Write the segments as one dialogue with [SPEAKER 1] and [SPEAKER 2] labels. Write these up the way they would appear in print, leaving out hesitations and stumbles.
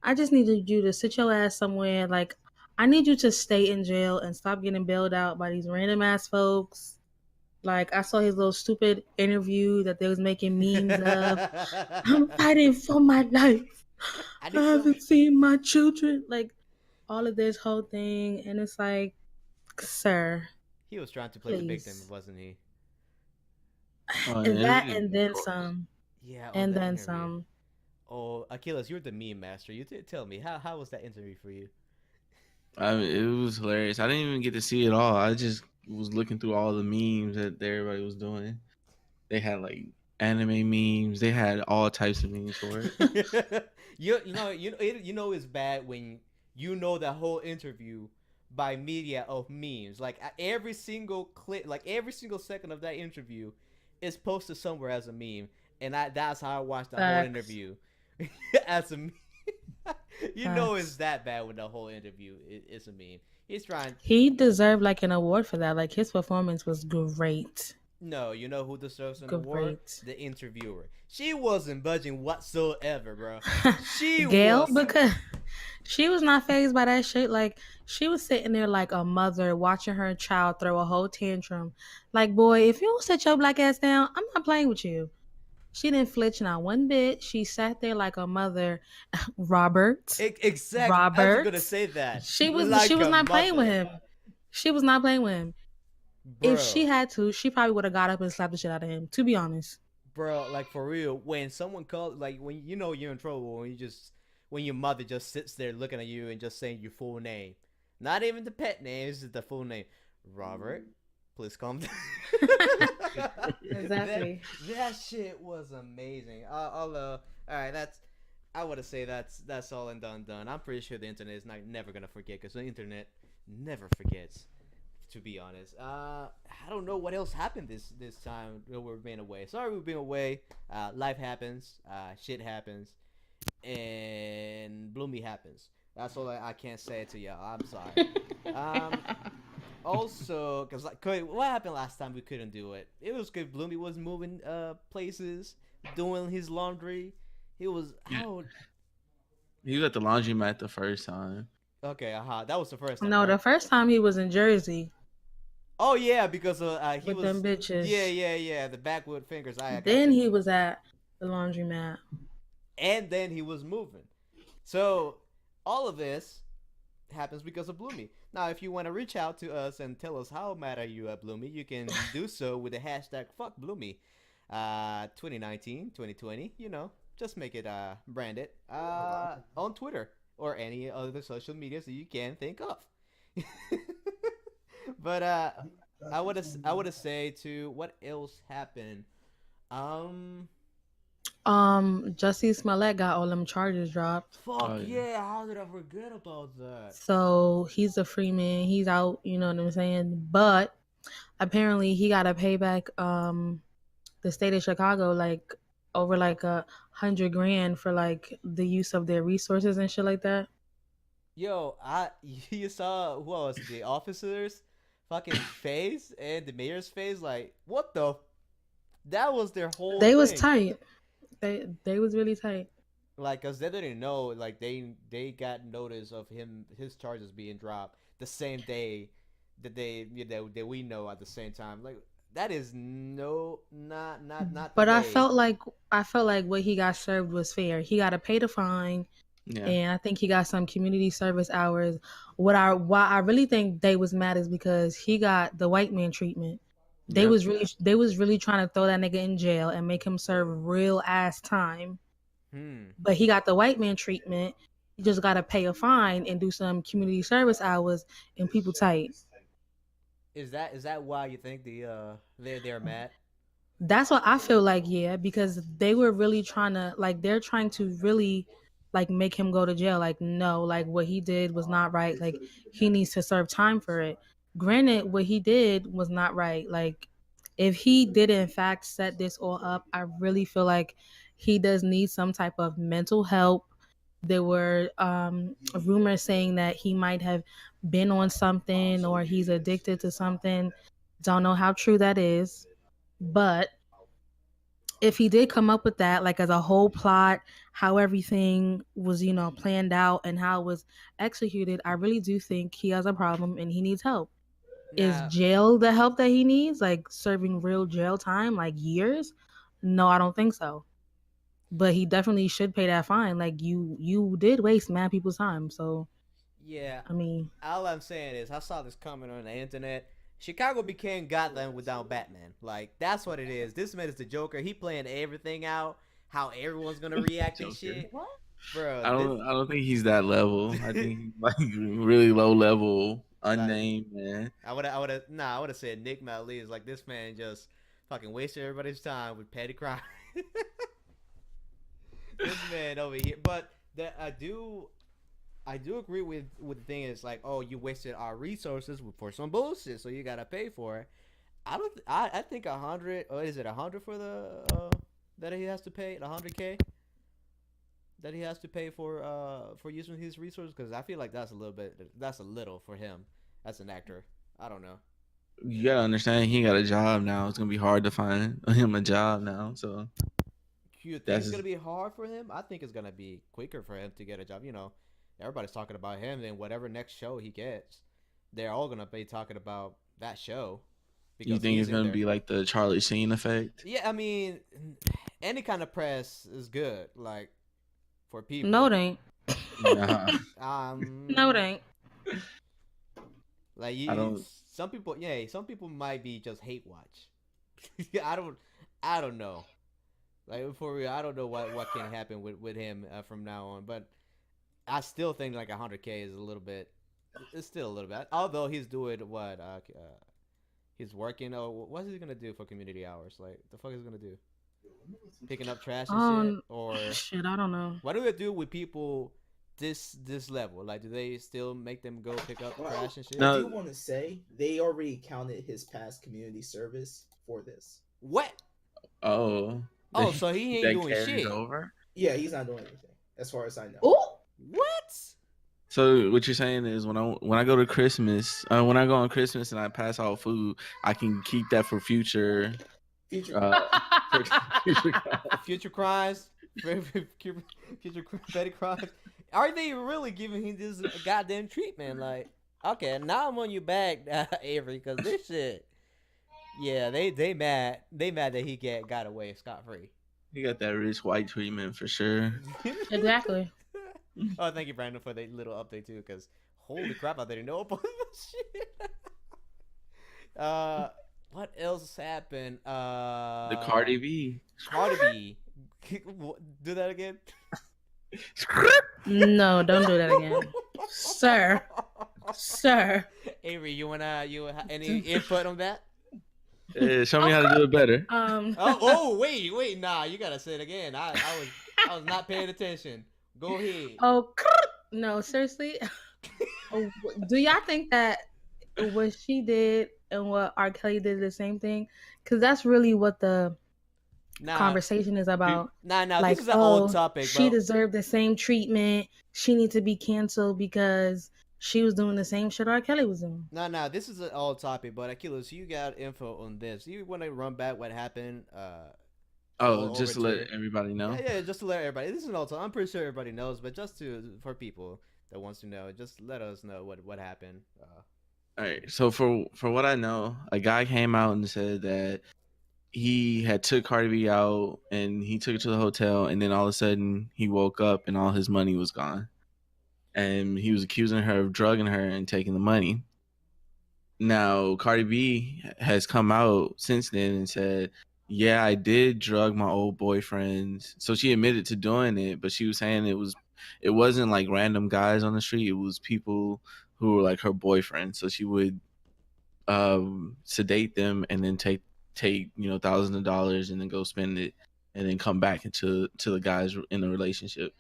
[SPEAKER 1] I just needed you to sit your ass somewhere. Like, I need you to stay in jail and stop getting bailed out by these random ass folks. Like, I saw his little stupid interview that they was making memes of. I'm fighting for my life.
[SPEAKER 2] I
[SPEAKER 1] I
[SPEAKER 2] need some.
[SPEAKER 1] haven't seen my children. Like, all of this whole thing. And it's like, sir,
[SPEAKER 2] He was trying to play the victim,
[SPEAKER 1] please.
[SPEAKER 2] wasn't he?
[SPEAKER 3] Oh,
[SPEAKER 1] And
[SPEAKER 3] and
[SPEAKER 1] that
[SPEAKER 3] it,
[SPEAKER 1] and
[SPEAKER 3] of
[SPEAKER 1] then
[SPEAKER 3] course.
[SPEAKER 1] some.
[SPEAKER 2] Yeah, on
[SPEAKER 1] And
[SPEAKER 2] that
[SPEAKER 1] then
[SPEAKER 2] interview.
[SPEAKER 1] some.
[SPEAKER 2] Oh, Achilles, you're the meme master. You tell me how was that interview for you?
[SPEAKER 3] I mean, it was hilarious. I didn't even get to see it all. I just was looking through all the memes that everybody was doing. They had like anime memes. They had all types of memes for it.
[SPEAKER 2] You know it's bad when you know the whole interview by media of memes. Like every single clip, like every single second of that interview is posted somewhere as a meme, and that's how I watched the whole
[SPEAKER 1] Facts.
[SPEAKER 2] interview as a meme. You know it's
[SPEAKER 1] Facts.
[SPEAKER 2] that bad when the whole interview is a meme. He's trying.
[SPEAKER 1] He deserved like an award for that. Like his performance was great.
[SPEAKER 2] No, you know who deserves an award?
[SPEAKER 1] Great.
[SPEAKER 2] The interviewer. She wasn't budging whatsoever, bro. She
[SPEAKER 1] Gail,
[SPEAKER 2] was.
[SPEAKER 1] because she was not phased by that shit. Like she was sitting there like a mother watching her child throw a whole tantrum. Like, boy, if you don't sit your black ass down, I'm not playing with you. She didn't flinch not one bit. She sat there like a mother. Robert.
[SPEAKER 2] Exactly. I was gonna
[SPEAKER 1] Robert.
[SPEAKER 2] say that.
[SPEAKER 1] She
[SPEAKER 2] Like
[SPEAKER 1] was
[SPEAKER 2] a
[SPEAKER 1] not playing with
[SPEAKER 2] mother,
[SPEAKER 1] him. She was not playing with him. If she
[SPEAKER 2] bro.
[SPEAKER 1] had to, she probably would have got up and slapped the shit out of him. To be honest.
[SPEAKER 2] Bro, like for real. When someone calls, like when you know you're in trouble, when your mother just sits there looking at you and just saying your full name, not even the pet name, it's just the full name. Robert, please calm down. that
[SPEAKER 1] Exactly.
[SPEAKER 2] that shit was amazing. All right. I would say that's all and done. I'm pretty sure the internet is not never gonna forget because the internet never forgets. To be honest, I don't know what else happened this time that we've been away. Sorry, we've been away. Life happens. Shit happens, and Bloomy happens. That's all I can't say to y'all. I'm sorry. Um, Also, because like, what happened last time we couldn't do it? It was good. Bloomy was moving places, doing his laundry. He was
[SPEAKER 3] Yeah.
[SPEAKER 2] how?
[SPEAKER 3] He was at the laundromat the first time.
[SPEAKER 2] Okay, that was the first time,
[SPEAKER 1] No,
[SPEAKER 2] right?
[SPEAKER 1] the first time he was in Jersey
[SPEAKER 2] Oh yeah, because he
[SPEAKER 1] with them
[SPEAKER 2] was. Yeah,
[SPEAKER 1] bitches.
[SPEAKER 2] yeah, yeah. The backwood fingers. I got
[SPEAKER 1] Then
[SPEAKER 2] you.
[SPEAKER 1] he was at the laundromat.
[SPEAKER 2] And then he was moving. So all of this happens because of Bloomy. Now, if you want to reach out to us and tell us how mad are you at Bloomy, you can do so with the hashtag fuck Bloomy. 2019, 2020, just make it branded on Twitter or any other social medias that you can think of. But I would say to what else happened. Um,
[SPEAKER 1] Jussie Smollett got all them charges dropped.
[SPEAKER 2] fuck
[SPEAKER 3] Oh yeah.
[SPEAKER 2] yeah! How did I forget about that?
[SPEAKER 1] So he's a free man. He's out, you know what I'm saying? But apparently he gotta pay back the state of Chicago like over like 100 grand for like the use of their resources and shit like that.
[SPEAKER 2] Yo, you saw who was it, the officers' fucking face and the mayor's face? Like, what the? That was their whole
[SPEAKER 1] They was
[SPEAKER 2] thing.
[SPEAKER 1] tight. They was really tight.
[SPEAKER 2] Like, cause they didn't know. Like, they got notice of his charges being dropped the same day that that we know at the same time. Like, that is no, not the
[SPEAKER 1] But
[SPEAKER 2] way.
[SPEAKER 1] I felt like what he got served was fair. He got to pay the fine,
[SPEAKER 3] Yeah.
[SPEAKER 1] and I think he got some community service hours. Why I really think they was mad is because he got the white man treatment.
[SPEAKER 3] Yep.
[SPEAKER 1] They was really trying to throw that nigga in jail and make him serve real ass time.
[SPEAKER 2] Hmm.
[SPEAKER 1] But he got the white man treatment. You just got to pay a fine and do some community service hours, and people tight.
[SPEAKER 2] Is that why you think they're mad?
[SPEAKER 1] That's what I feel like, yeah, because they were really trying to like they're trying to really like make him go to jail. Like, no, like what he did was not right. Like he needs to serve time for it. Granted, what he did was not right. Like if he did in fact set this all up, I really feel like he does need some type of mental help. There were rumors saying that he might have been on something or he's addicted to something. Don't know how true that is, but if he did come up with that, like as a whole plot, how everything was, planned out and how it was executed, I really do think he has a problem and he needs help. Is
[SPEAKER 2] Now,
[SPEAKER 1] jail the help that he needs? Like serving real jail time, like years? No, I don't think so. But he definitely should pay that fine. Like you did waste mad people's time. So
[SPEAKER 2] yeah,
[SPEAKER 1] I mean,
[SPEAKER 2] all I'm saying is I saw this comment on the internet. Chicago became Gotham without Batman. Like that's what it is. This man is the Joker. He playing everything out. How everyone's gonna react and
[SPEAKER 3] Joker.
[SPEAKER 2] shit, bro.
[SPEAKER 3] I
[SPEAKER 2] This
[SPEAKER 3] don't. I don't think he's that level. I think he's like really low level,
[SPEAKER 2] like
[SPEAKER 3] unnamed man.
[SPEAKER 2] I would have said Nick Malley is like this man just fucking wasted everybody's time with petty crime. This man over here, but that I do agree with the thing is like, oh, you wasted our resources for some bullshit, so you gotta pay for it. I don't. I think 100. Or is it 100 for the that he has to pay 100K that he has to pay for using his resources? Because I feel like that's a little bit. That's a little for him as an actor. I don't know.
[SPEAKER 3] You gotta understand, he got a job now. It's gonna be hard to find him a job now. So
[SPEAKER 2] You think
[SPEAKER 3] that's
[SPEAKER 2] it's gonna
[SPEAKER 3] just,
[SPEAKER 2] be hard for him? I think it's gonna be quicker for him to get a job. Everybody's talking about him. Then whatever next show he gets, they're all gonna be talking about that show
[SPEAKER 3] you
[SPEAKER 2] because
[SPEAKER 3] think
[SPEAKER 2] he's
[SPEAKER 3] it's
[SPEAKER 2] in
[SPEAKER 3] gonna
[SPEAKER 2] there.
[SPEAKER 3] be like the Charlie Sheen effect?
[SPEAKER 2] Yeah, I mean, any kind of press is good. Like for
[SPEAKER 1] no,
[SPEAKER 2] people,
[SPEAKER 1] it ain't.
[SPEAKER 3] Nah,
[SPEAKER 1] No, it
[SPEAKER 2] um,
[SPEAKER 1] ain't.
[SPEAKER 2] like
[SPEAKER 3] I don't.
[SPEAKER 2] some people, yeah, some people might be just hate watch. I don't, I don't know. Like for real, I don't know what can happen with him from now on. But I still think like 100K is a little bit. It's still a little bit. Although he's doing what he's working. Oh, what's he gonna do for community hours? Like the fuck is he gonna do? Picking up trash and shit, or
[SPEAKER 1] Shit, I don't know.
[SPEAKER 2] what do they do with people this level? Like, do they still make them go pick up
[SPEAKER 4] Well,
[SPEAKER 2] trash and
[SPEAKER 4] I
[SPEAKER 2] shit?
[SPEAKER 4] do
[SPEAKER 3] No.
[SPEAKER 4] want to say they already counted his past community service for this.
[SPEAKER 2] What?
[SPEAKER 3] Oh,
[SPEAKER 2] Oh, so he ain't
[SPEAKER 3] that
[SPEAKER 2] doing
[SPEAKER 3] carries
[SPEAKER 2] shit.
[SPEAKER 3] over.
[SPEAKER 4] Yeah, he's not doing anything, as far as I know.
[SPEAKER 1] Oh,
[SPEAKER 2] What?
[SPEAKER 3] So what you're saying is when I go to Christmas, when I go on Christmas and I pass out food, I can keep that for future,
[SPEAKER 4] Future.
[SPEAKER 3] uh, for future.
[SPEAKER 2] Future crimes, future petty crimes. Are they really giving him this goddamn treatment? Like, okay, now I'm on your back, Avery, because this shit. Yeah, they mad that he got away scot free.
[SPEAKER 3] He got that rich white treatment for sure.
[SPEAKER 1] exactly.
[SPEAKER 2] Oh, thank you, Brandon, for the little update too. Because holy crap, I didn't know about this shit. What else happened?
[SPEAKER 3] The Cardi B.
[SPEAKER 2] Cardi B. Do that again.
[SPEAKER 1] No, don't do that again, sir. Sir.
[SPEAKER 2] Avery, any input on that?
[SPEAKER 3] Show me how to do it better.
[SPEAKER 2] Wait, nah, you gotta say it again. I was not paying attention. Go ahead.
[SPEAKER 1] Oh, no, seriously. Do y'all think that what she did and what R. Kelly did the same thing? Because that's really what the
[SPEAKER 2] Nah,
[SPEAKER 1] conversation is about.
[SPEAKER 2] nah.
[SPEAKER 1] Like,
[SPEAKER 2] This is an old
[SPEAKER 1] oh,
[SPEAKER 2] topic,
[SPEAKER 1] she
[SPEAKER 2] bro.
[SPEAKER 1] deserved the same treatment. She needs to be canceled because she was doing the same shit R. Kelly was doing.
[SPEAKER 2] Nah. This is an old topic, but Achilles, you got info on this. You want to run back what happened?
[SPEAKER 3] Oh,
[SPEAKER 2] Over
[SPEAKER 3] just to let
[SPEAKER 2] Twitter.
[SPEAKER 3] everybody know.
[SPEAKER 2] Yeah, just to let everybody. This is an old topic. I'm pretty sure everybody knows, but just for people that wants to know, just let us know what happened.
[SPEAKER 3] All right. So for what I know, a guy came out and said that he had took Cardi B out and he took her to the hotel, and then all of a sudden he woke up and all his money was gone, and he was accusing her of drugging her and taking the money. Now Cardi B has come out since then and said, "Yeah, I did drug my old boyfriends." So she admitted to doing it, but she was saying it wasn't like random guys on the street. It was people who were like her boyfriends. So she would sedate them and then take thousands of dollars and then go spend it and then come back into the guys in the relationship.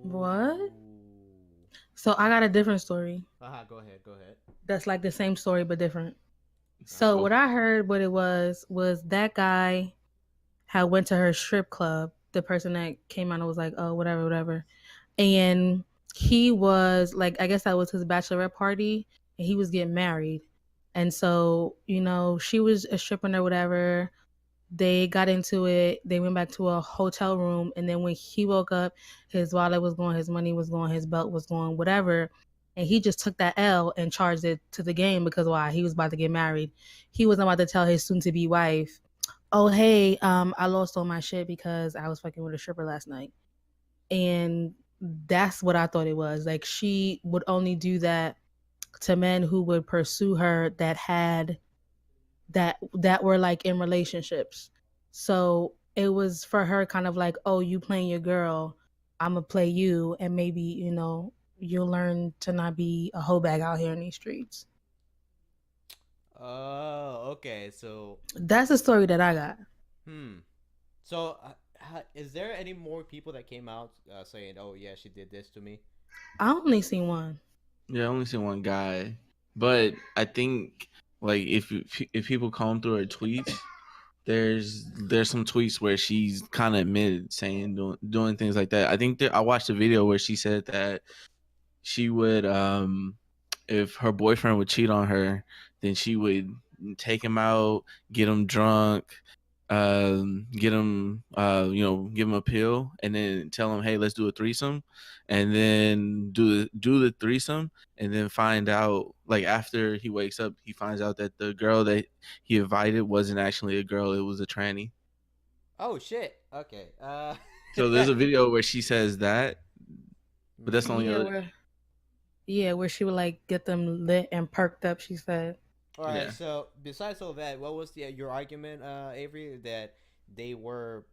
[SPEAKER 1] What? So I got a different story.
[SPEAKER 2] Go ahead.
[SPEAKER 1] That's like the same story but different. So what I heard, what it was that guy had went to her strip club. The person that came out and was like, "Oh, whatever, whatever," and he was like, I guess that was his bachelorette party, and he was getting married, and so she was a stripper or whatever. They got into it. They went back to a hotel room, and then when he woke up, his wallet was gone, his money was gone, his belt was gone, whatever. And he just took that L and charged it to the game because why? He was about to get married. He wasn't about to tell his soon-to-be wife, "Oh hey, I lost all my shit because I was fucking with a stripper last night." And that's what I thought it was. Like she would only do that to men who would pursue her that were like in relationships. So it was for her kind of like, oh, you playing your girl, I'm gonna play you, and maybe you'll learn to not be a hoe bag out here in these streets.
[SPEAKER 2] Oh, okay. So,
[SPEAKER 1] That's the story that I got.
[SPEAKER 2] hmm. So, is there any more people that came out saying, "Oh yeah, she did this to me"?
[SPEAKER 1] I only seen one.
[SPEAKER 3] Yeah, I only seen one guy, but I think like if people comb through her tweets, there's some tweets where she's kind of admitted saying doing things like that. I think I watched a video where she said that she would if her boyfriend would cheat on her, then she would take him out, get him drunk, get him, give him a pill, and then tell him, hey, let's do a threesome, and then do the threesome, and then find out like after he wakes up, he finds out that the girl that he invited wasn't actually a girl; it was a tranny.
[SPEAKER 2] Oh shit. Okay.
[SPEAKER 3] So there's a video where she says that, but that's the only
[SPEAKER 2] Mhm.
[SPEAKER 1] Yeah,
[SPEAKER 3] other.
[SPEAKER 1] where she would like get them lit and perked up. She said,
[SPEAKER 2] All right.
[SPEAKER 3] Yeah,
[SPEAKER 2] So, besides all that, what was the your argument, Avery? That they were.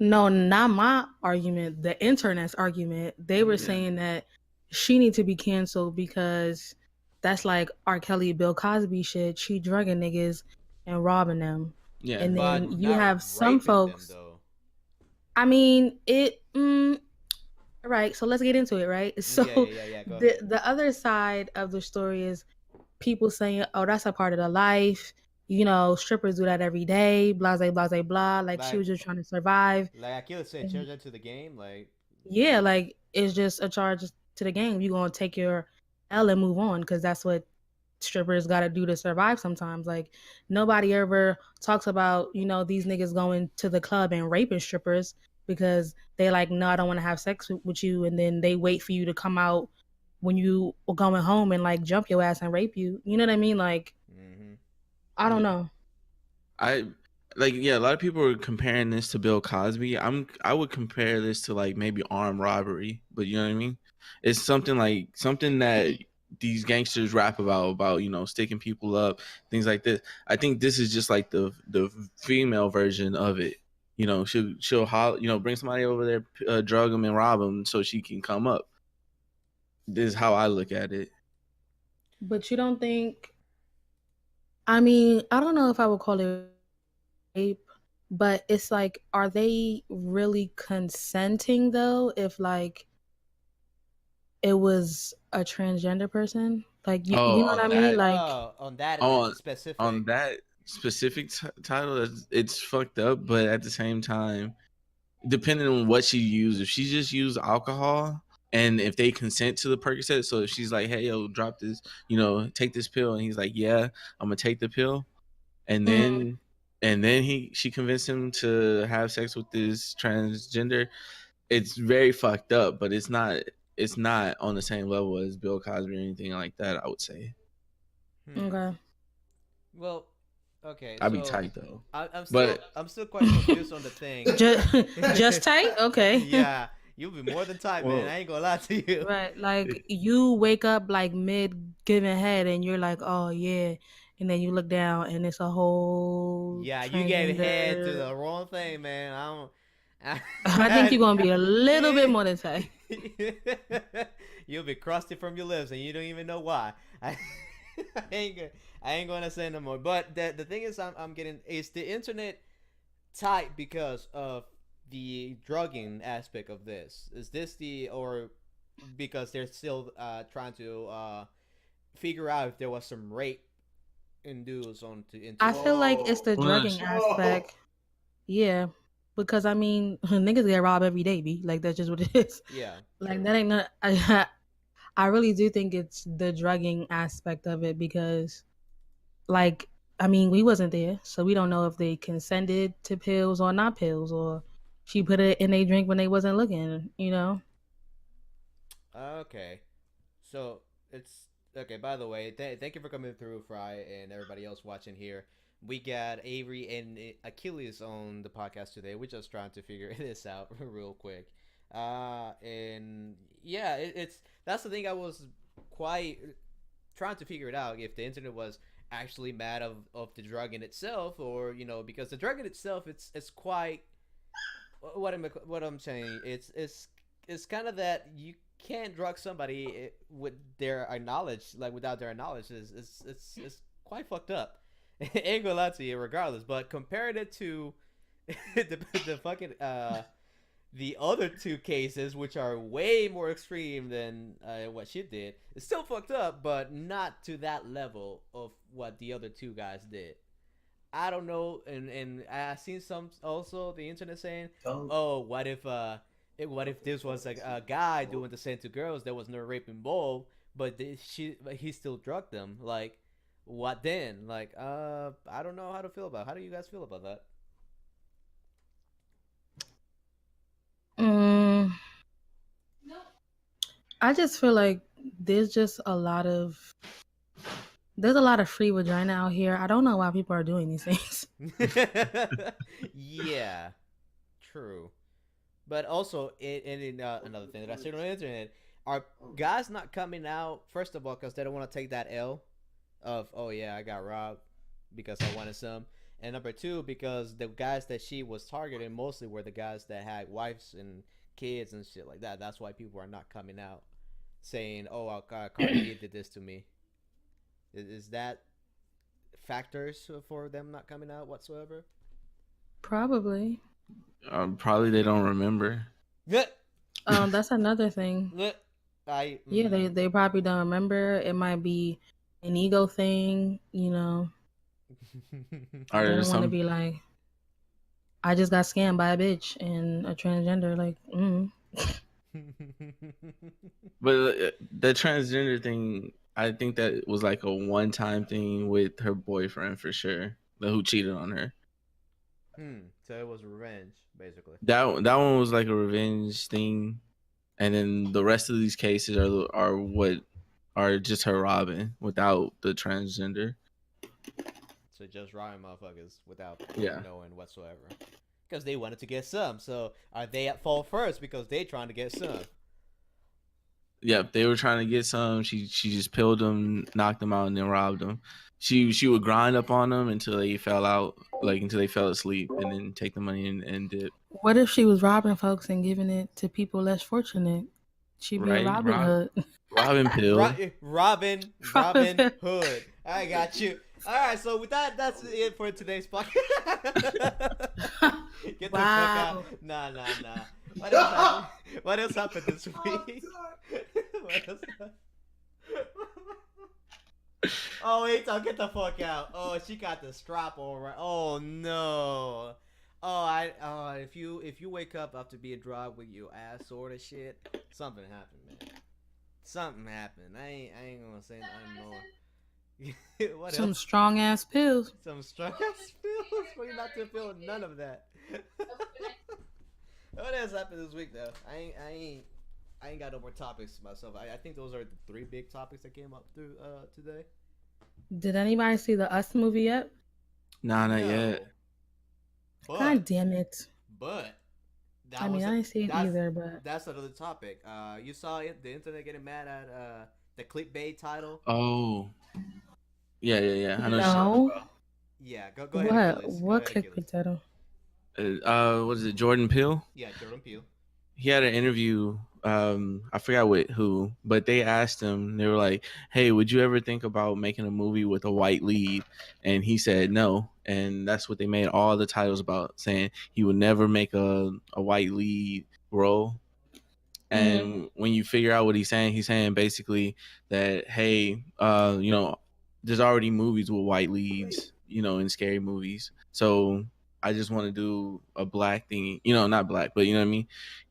[SPEAKER 1] no, not my argument. The internet's argument. They were
[SPEAKER 2] Mhm.
[SPEAKER 3] yeah,
[SPEAKER 1] saying that she need to be canceled because that's like R. Kelly, Bill Cosby shit. She drugging niggas and robbing them,
[SPEAKER 3] yeah.
[SPEAKER 1] and then
[SPEAKER 2] But
[SPEAKER 1] you
[SPEAKER 2] not
[SPEAKER 1] have some
[SPEAKER 2] raping them
[SPEAKER 1] folks.
[SPEAKER 2] though.
[SPEAKER 1] I mean, it. Right. So let's get into it. Right. So
[SPEAKER 2] Yeah, yeah, yeah, yeah. Go
[SPEAKER 1] the
[SPEAKER 2] ahead.
[SPEAKER 1] the other side of the story is people saying, "Oh, that's a part of the life." Strippers do that every day. Blah blah blah blah blah. Like she
[SPEAKER 2] Like,
[SPEAKER 1] was just trying to survive.
[SPEAKER 2] like Akila said,
[SPEAKER 1] And
[SPEAKER 2] children to the game. Like,
[SPEAKER 1] yeah, like it's just a charge to the game. You're gonna take your L and move on because that's what strippers got to do to survive sometimes. Like nobody ever talks about these niggas going to the club and raping strippers because they like, no, I don't want to have sex with you, and then they wait for you to come out when you are going home and like jump your ass and rape you. You know what I mean? Like
[SPEAKER 2] mm-hmm.
[SPEAKER 1] I don't
[SPEAKER 3] Yeah.
[SPEAKER 1] know.
[SPEAKER 3] I like yeah, a lot of people are comparing this to Bill Cosby. I would compare this to like maybe armed robbery, but you know what I mean? It's something that these gangsters rap about, sticking people up, things like this. I think this is just like the female version of it. She'll bring somebody over there, drug them and rob them so she can come up. This is how I look at it.
[SPEAKER 1] But you don't think? I mean, I don't know if I would call it rape, but it's like, are they really consenting though? If like it was a transgender person, like you
[SPEAKER 3] Oh,
[SPEAKER 1] know what I
[SPEAKER 3] on
[SPEAKER 1] mean?
[SPEAKER 3] that
[SPEAKER 1] Like
[SPEAKER 2] On that
[SPEAKER 3] on on
[SPEAKER 2] specific.
[SPEAKER 3] that specific title, it's fucked up, but at the same time, depending on what she used, if she just used alcohol and if they consent to the Percocet, so if she's like, hey, yo, drop this, take this pill, and he's like, yeah, I'm gonna take the pill, and
[SPEAKER 1] mm,
[SPEAKER 3] then she convinced him to have sex with this transgender. It's very fucked up, but it's not on the same level as Bill Cosby or anything like that, I would say.
[SPEAKER 2] Hmm.
[SPEAKER 1] okay.
[SPEAKER 2] Well, okay.
[SPEAKER 3] I'd be
[SPEAKER 2] So,
[SPEAKER 3] tight though.
[SPEAKER 2] I'm
[SPEAKER 3] But
[SPEAKER 2] still quite confused on the thing.
[SPEAKER 1] Just tight, okay.
[SPEAKER 2] Yeah, you'll be more than tight, man.
[SPEAKER 3] well,
[SPEAKER 2] I ain't gonna lie to you.
[SPEAKER 1] Right, like you wake up like mid giving head and you're like, oh yeah, and then you look down and it's a whole
[SPEAKER 2] Yeah, you gave head to
[SPEAKER 1] transgender.
[SPEAKER 2] the wrong thing, man.
[SPEAKER 1] I think you're gonna be a little bit more than tight.
[SPEAKER 2] You'll be crusty from your lips, and you don't even know why. I ain't gonna, I ain't gonna say no more. But the thing is, I'm getting is the internet tight because of the drugging aspect of this. Is this the or because they're still trying to figure out if there was some rape induced onto
[SPEAKER 1] I
[SPEAKER 2] into
[SPEAKER 1] feel
[SPEAKER 2] this?
[SPEAKER 1] like it's the drugging aspect. Yeah, because I mean, niggas get robbed every day, be like that's just what it is.
[SPEAKER 2] Yeah,
[SPEAKER 1] Like
[SPEAKER 2] true.
[SPEAKER 1] that ain't not. I really do think it's the drugging aspect of it because, like, I mean, we wasn't there, so we don't know if they consented to pills or not pills, or she put it in a drink when they wasn't looking.
[SPEAKER 2] Okay. So it's okay. By the way, thank you for coming through, Fry, and everybody else watching here. We got Avery and Achilles on the podcast today. We're just trying to figure this out real quick. And yeah, it's that's the thing. I was quite trying to figure it out if the internet was actually mad of the drug in itself, or because the drug in itself, it's quite what I'm saying. It's kind of that you can't drug somebody with their knowledge, like without their knowledge, is quite fucked up. Ain't gonna lie to you, regardless. But compared it to the fucking the other two cases, which are way more extreme than what she did, it's still fucked up, but not to that level of what the other two guys did. I don't know, and I seen some also the internet saying,
[SPEAKER 4] Don't.
[SPEAKER 2] "Oh, what if this was a guy doing the same to girls? There was no rape involved, but he still drugged them. Like, what then? Like, I don't know how to feel about. How do you guys feel about that?
[SPEAKER 1] Mm, I just feel like there's just a lot of there's a lot of free vagina out here. I don't know why people are doing these things.
[SPEAKER 2] Yeah, true. But also, another thing that I said on the internet, are guys not coming out, first of all, because they don't want to take that L of, oh yeah, I got robbed because I wanted some. And number two, because the guys that she was targeting mostly were the guys that had wives and kids and shit like that. That's why people are not coming out saying, oh, Cardi B did this to me. Is that factors for them not coming out whatsoever?
[SPEAKER 1] Probably.
[SPEAKER 3] Probably they don't remember.
[SPEAKER 2] Yeah.
[SPEAKER 1] That's another thing.
[SPEAKER 2] I
[SPEAKER 1] Yeah, they probably don't remember. It might be an ego thing. They
[SPEAKER 3] Or
[SPEAKER 1] don't want to
[SPEAKER 3] some,
[SPEAKER 1] be like, I just got scammed by a bitch and a transgender. Like,
[SPEAKER 3] but the transgender thing, I think that was like a one-time thing with her boyfriend for sure, who cheated on her.
[SPEAKER 2] So it was revenge, basically.
[SPEAKER 3] That one was like a revenge thing, and then the rest of these cases are what are just her robbing without the transgender.
[SPEAKER 2] So just robbing motherfuckers without
[SPEAKER 3] Yeah.
[SPEAKER 2] knowing whatsoever. Because they wanted to get some. So are they at fault first because they trying to get some?
[SPEAKER 3] Yep, they were trying to get some. She just pilled them, knocked them out, and then robbed them. She would grind up on them until they fell out, like until they fell asleep, and then take the money and dip.
[SPEAKER 1] what if she was robbing folks and giving it to people less fortunate? She'd be a
[SPEAKER 3] Right,
[SPEAKER 1] Robin Hood.
[SPEAKER 3] Robin Peele.
[SPEAKER 2] Robin
[SPEAKER 1] Robin
[SPEAKER 2] Hood. I got you. All right, so with that, that's it for today's podcast. Get the fuck out. Nah. What else happened this week? What else happened? Oh, wait, get the fuck out. Oh, she got the strap on right. Oh no. If you wake up after being drugged with your ass sort of shit, something happened, man. Something happened. I ain't gonna say nothing more. What
[SPEAKER 1] Some
[SPEAKER 2] else?
[SPEAKER 1] strong ass pills.
[SPEAKER 2] Some strong ass pills for you not to feel none of that. What else happened this week though? I ain't got no more topics myself. I think those are the three big topics that came up through today.
[SPEAKER 1] Did anybody see the Us movie yet?
[SPEAKER 3] Nah, not
[SPEAKER 2] No.
[SPEAKER 3] yet.
[SPEAKER 1] God damn it.
[SPEAKER 2] But
[SPEAKER 1] I mean, I didn't see it
[SPEAKER 2] that's-
[SPEAKER 1] either, but
[SPEAKER 2] That's another topic. You saw it, the internet getting mad at the clickbait title.
[SPEAKER 3] Oh, yeah. I know.
[SPEAKER 1] no.
[SPEAKER 2] Yeah, go ahead.
[SPEAKER 1] What?
[SPEAKER 2] Achilles.
[SPEAKER 1] What
[SPEAKER 2] Go ahead,
[SPEAKER 1] clickbait title?
[SPEAKER 3] What is it? Jordan Peele.
[SPEAKER 2] Yeah, Jordan Peele.
[SPEAKER 3] He had an interview. I forgot with who, but they asked him. They were like, "Hey, would you ever think about making a movie with a white lead?" And he said no. And that's what they made all the titles about, saying he would never make a white lead role. And when you figure out what he's saying basically that, hey, there's already movies with white leads, in scary movies. So I just want to do a black thing, not black, but you know what I mean?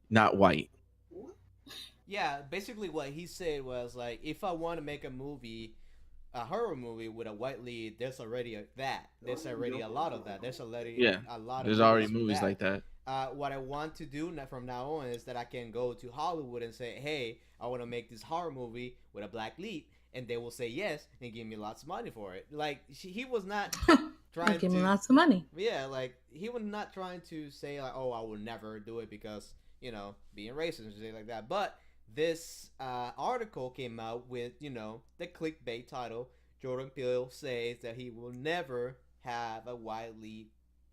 [SPEAKER 3] Not white.
[SPEAKER 2] Yeah, basically what he said was like, if I want to make a movie a horror movie with a white lead, there's already that. There's already a lot of that. There's already
[SPEAKER 3] Yeah,
[SPEAKER 2] a lot of
[SPEAKER 3] there's already
[SPEAKER 2] movies with
[SPEAKER 3] movies
[SPEAKER 2] that.
[SPEAKER 3] like that.
[SPEAKER 2] What I want to do from now on is that I can go to Hollywood and say, "Hey, I want to make this horror movie with a black lead," and they will say yes and give me lots of money for it. Like he was not trying
[SPEAKER 1] Give me
[SPEAKER 2] to,
[SPEAKER 1] lots of money.
[SPEAKER 2] yeah, like he was not trying to say like, "Oh, I will never do it because being racist and shit like that." But this article came out with the clickbait title. Jordan Peele says that he will never have a white lead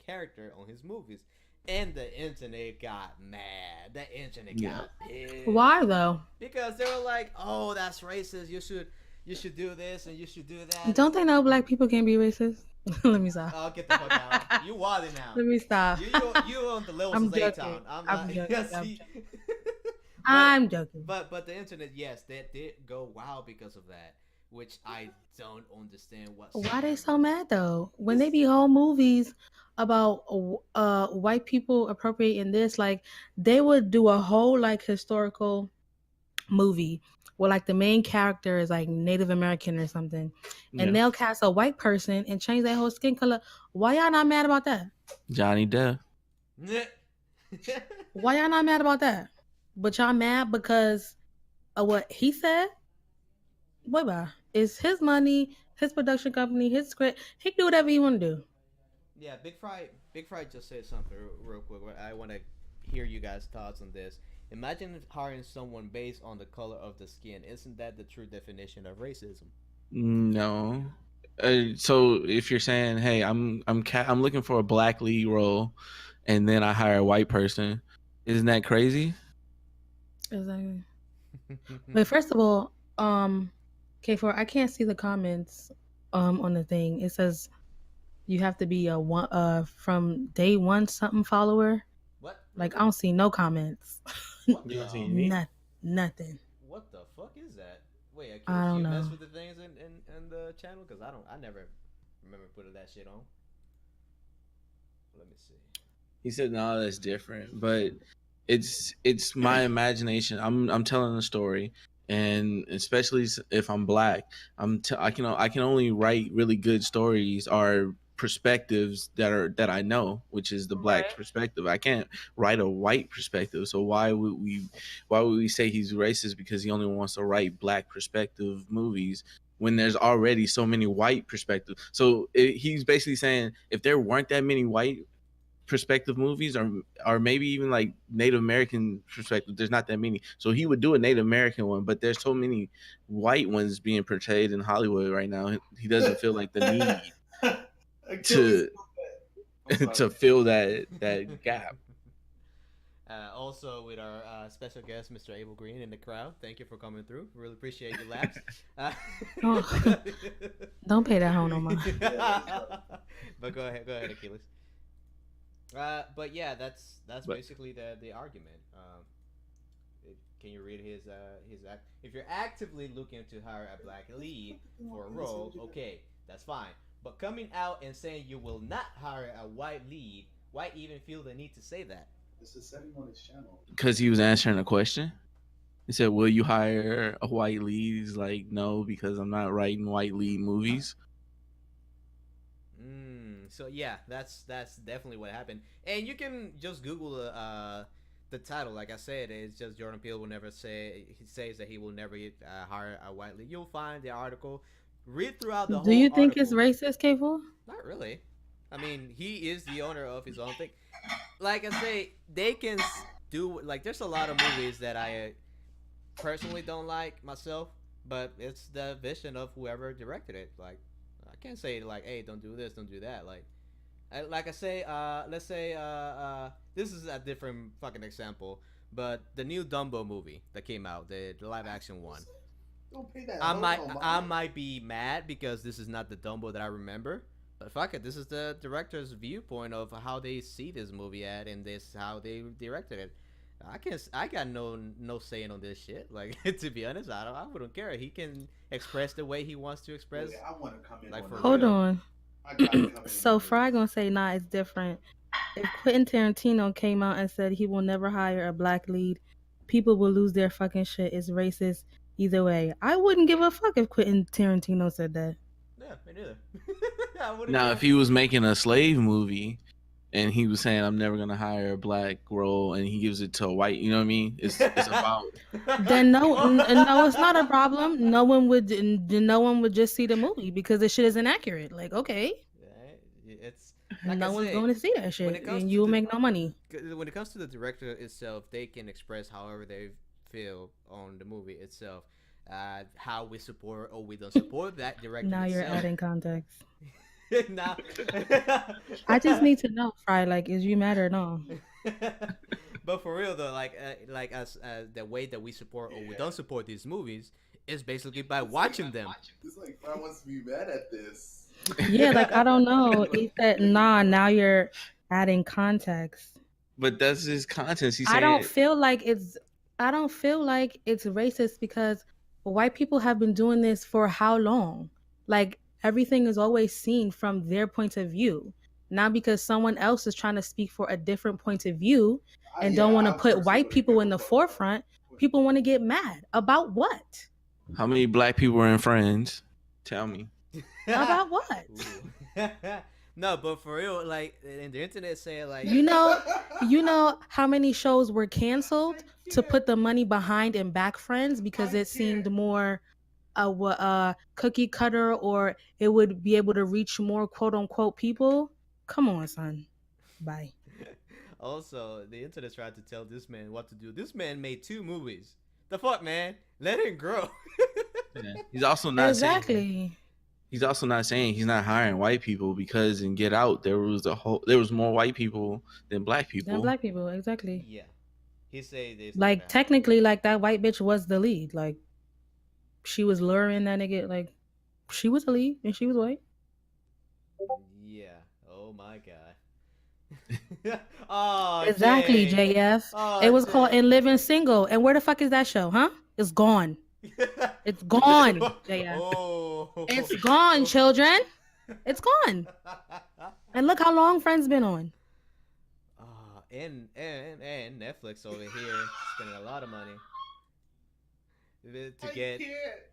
[SPEAKER 2] character on his movies, and the internet got mad. The internet
[SPEAKER 3] Yeah.
[SPEAKER 2] got pissed
[SPEAKER 1] Why though?
[SPEAKER 2] because they were like, "Oh, that's racist. You should do this and you should do that."
[SPEAKER 1] Don't they know black people can be racist? Let me stop.
[SPEAKER 2] Oh, get the fuck out! You wilding now.
[SPEAKER 1] Let me stop.
[SPEAKER 2] You on the levels
[SPEAKER 1] I'm
[SPEAKER 2] of A
[SPEAKER 1] joking.
[SPEAKER 2] Town. I'm
[SPEAKER 1] I'm
[SPEAKER 2] not.
[SPEAKER 1] joking.
[SPEAKER 2] Yes,
[SPEAKER 1] I'm
[SPEAKER 2] he-
[SPEAKER 1] joking.
[SPEAKER 2] but
[SPEAKER 1] I'm joking.
[SPEAKER 2] but the internet, yes, that did go wild because of that, which I don't understand
[SPEAKER 1] Why they so
[SPEAKER 2] whatsoever.
[SPEAKER 1] mad though? When they
[SPEAKER 2] This
[SPEAKER 1] be whole movies about white people appropriating this, like they would do a whole like historical movie where like the main character is like Native American or something, and
[SPEAKER 3] Yeah,
[SPEAKER 1] they'll cast a white person and change their whole skin color. Why y'all not mad about that?
[SPEAKER 3] Johnny Depp.
[SPEAKER 1] Why y'all not mad about that? But y'all mad because of what he said? Boy, bye. It's his money, his production company, his script. He can do whatever he want to do.
[SPEAKER 2] Yeah, Big Fry just said something real quick. I want to hear you guys' thoughts on this. Imagine hiring someone based on the color of the skin. Isn't that the true definition of racism?
[SPEAKER 3] No. So if you're saying, "Hey, I'm looking for a black lead role," and then I hire a white person, isn't that crazy?
[SPEAKER 1] Exactly. But first of all, K4, I can't see the comments on the thing. It says you have to be a one from day one something follower.
[SPEAKER 2] What?
[SPEAKER 1] Like I
[SPEAKER 2] Really?
[SPEAKER 1] don't see no comments.
[SPEAKER 2] What
[SPEAKER 3] You
[SPEAKER 2] the?
[SPEAKER 3] don't see any?
[SPEAKER 1] Nothing.
[SPEAKER 2] What the fuck is that? Wait,
[SPEAKER 1] I
[SPEAKER 2] Achilles,
[SPEAKER 1] don't
[SPEAKER 2] you
[SPEAKER 1] know.
[SPEAKER 2] mess with the things in the channel? Because I don't. I never remember putting that shit on. Let me see.
[SPEAKER 3] He said, "No, that's different." But it's my imagination. I'm telling a story, and especially if I'm black, I can only write really good stories or perspectives that I know, which is the black
[SPEAKER 1] Right.
[SPEAKER 3] perspective. I can't write a white perspective. So why would we say he's racist because he only wants to write black perspective movies? When there's already so many white perspectives, so he's basically saying if there weren't that many white perspective movies or maybe even like Native American perspective, there's not that many. So he would do a Native American one, but there's so many white ones being portrayed in Hollywood right now. He doesn't feel like the need
[SPEAKER 4] Achilles.
[SPEAKER 3] to to fill that gap.
[SPEAKER 2] Also, with our special guest, Mr. Abel Green, in the crowd. Thank you for coming through. Really appreciate your laps. Uh,
[SPEAKER 1] Oh, don't pay that hoe no more.
[SPEAKER 2] but go ahead, Achilles. But yeah, that's
[SPEAKER 3] But
[SPEAKER 2] basically the argument. Can you read his act? If you're actively looking to hire a black lead for a role, okay, that's fine. But coming out and saying you will not hire a white lead, why even feel the need to say that?
[SPEAKER 3] because he was answering a question, he said, "Will you hire a white lead?" He's like, "No, because I'm not writing white lead movies."
[SPEAKER 2] So yeah, that's definitely what happened. And you can just Google the title. Like I said, it's just Jordan Peele will never say. He says that he will never hire a white lead. You'll find the article. Read throughout the
[SPEAKER 1] Do
[SPEAKER 2] whole
[SPEAKER 1] you think it's
[SPEAKER 2] article.
[SPEAKER 1] racist, K4?
[SPEAKER 2] Not really. I mean, he is the owner of his own thing. Like I say, they can do like. There's a lot of movies that I personally don't like myself, but it's the vision of whoever directed it. Like, I can't say like, hey, don't do this, don't do that. Like I say, let's say, this is a different fucking example, but the new Dumbo movie that came out, the live action one.
[SPEAKER 4] Don't pay that.
[SPEAKER 2] I might be mad because this is not the Dumbo that I remember. But fuck it, this is the director's viewpoint of how they see this movie at, and this how they directed it. I got no saying on this shit. Like to be honest, I wouldn't care. He can express the way he wants to express.
[SPEAKER 4] I want to come in.
[SPEAKER 2] Like for
[SPEAKER 1] Hold
[SPEAKER 2] real.
[SPEAKER 1] on.
[SPEAKER 4] I gotta come in.
[SPEAKER 1] So Fry gonna say nah, it's different. If Quentin Tarantino came out and said he will never hire a black lead, people will lose their fucking shit. It's racist. Either way, I wouldn't give a fuck if Quentin Tarantino said that.
[SPEAKER 2] Yeah, me neither. I wouldn't
[SPEAKER 3] Now,
[SPEAKER 2] care.
[SPEAKER 3] if he was making a slave movie and he was saying, "I'm never gonna hire a black role," and he gives it to a white, you know what I mean? It's about
[SPEAKER 1] Then no, it's not a problem. No one would just see the movie because the shit is inaccurate. Like, okay,
[SPEAKER 2] Right? It's like I
[SPEAKER 1] no one's going
[SPEAKER 2] say,
[SPEAKER 1] to see that
[SPEAKER 2] when
[SPEAKER 1] shit,
[SPEAKER 2] it comes
[SPEAKER 1] and
[SPEAKER 2] to
[SPEAKER 1] you'll
[SPEAKER 2] the
[SPEAKER 1] make no money.
[SPEAKER 2] when it comes to the director itself, they can express however they feel on the movie itself. How we support or we don't support that director
[SPEAKER 1] Now you're
[SPEAKER 2] itself.
[SPEAKER 1] adding context.
[SPEAKER 2] Now,
[SPEAKER 1] I just need to know, Fry. Like, is you mad or no?
[SPEAKER 2] but for real though, like us, the way that we support or we don't support these movies is basically by watching them.
[SPEAKER 5] It's like Fry wants to be mad at this.
[SPEAKER 1] Yeah, like I don't know. He said, "Nah." Now you're adding context.
[SPEAKER 3] but that's his content. He's
[SPEAKER 1] I
[SPEAKER 3] saying
[SPEAKER 1] don't feel like it's I don't feel like it's racist because white people have been doing this for how long? Like everything is always seen from their point of view. Not because someone else is trying to speak for a different point of view and don't want to put white people in the forefront. People want to get mad about what?
[SPEAKER 3] how many black people are in Friends? Tell me.
[SPEAKER 1] About what?
[SPEAKER 2] No, but for real, like in the internet saying like
[SPEAKER 1] You know how many shows were canceled to put the money behind and back Friends because it seemed more cookie cutter or it would be able to reach more quote unquote people. Come on, son. Bye.
[SPEAKER 2] Also, the internet tried to tell this man what to do. This man made 2 movies. The fuck, man? Let him grow.
[SPEAKER 3] Yeah. He's also not saying
[SPEAKER 1] Exactly.
[SPEAKER 3] he's also not saying he's not hiring white people because in Get Out there was more white people than black people.
[SPEAKER 1] Than black people, exactly.
[SPEAKER 2] Yeah, he say this.
[SPEAKER 1] Like technically, like that white bitch was the lead. Like she was luring that nigga. Like she was the lead and she was white.
[SPEAKER 2] Yeah. Oh my god. Oh,
[SPEAKER 1] Exactly,
[SPEAKER 2] Jay.
[SPEAKER 1] JF.
[SPEAKER 2] Oh,
[SPEAKER 1] It was
[SPEAKER 2] Jay.
[SPEAKER 1] called In Living Single. And where the fuck is that show, huh? It's gone. It's gone, JF.
[SPEAKER 2] Oh.
[SPEAKER 1] It's gone, children. It's gone. And look how long Friends been on.
[SPEAKER 2] And Netflix over here spending a lot of money to get.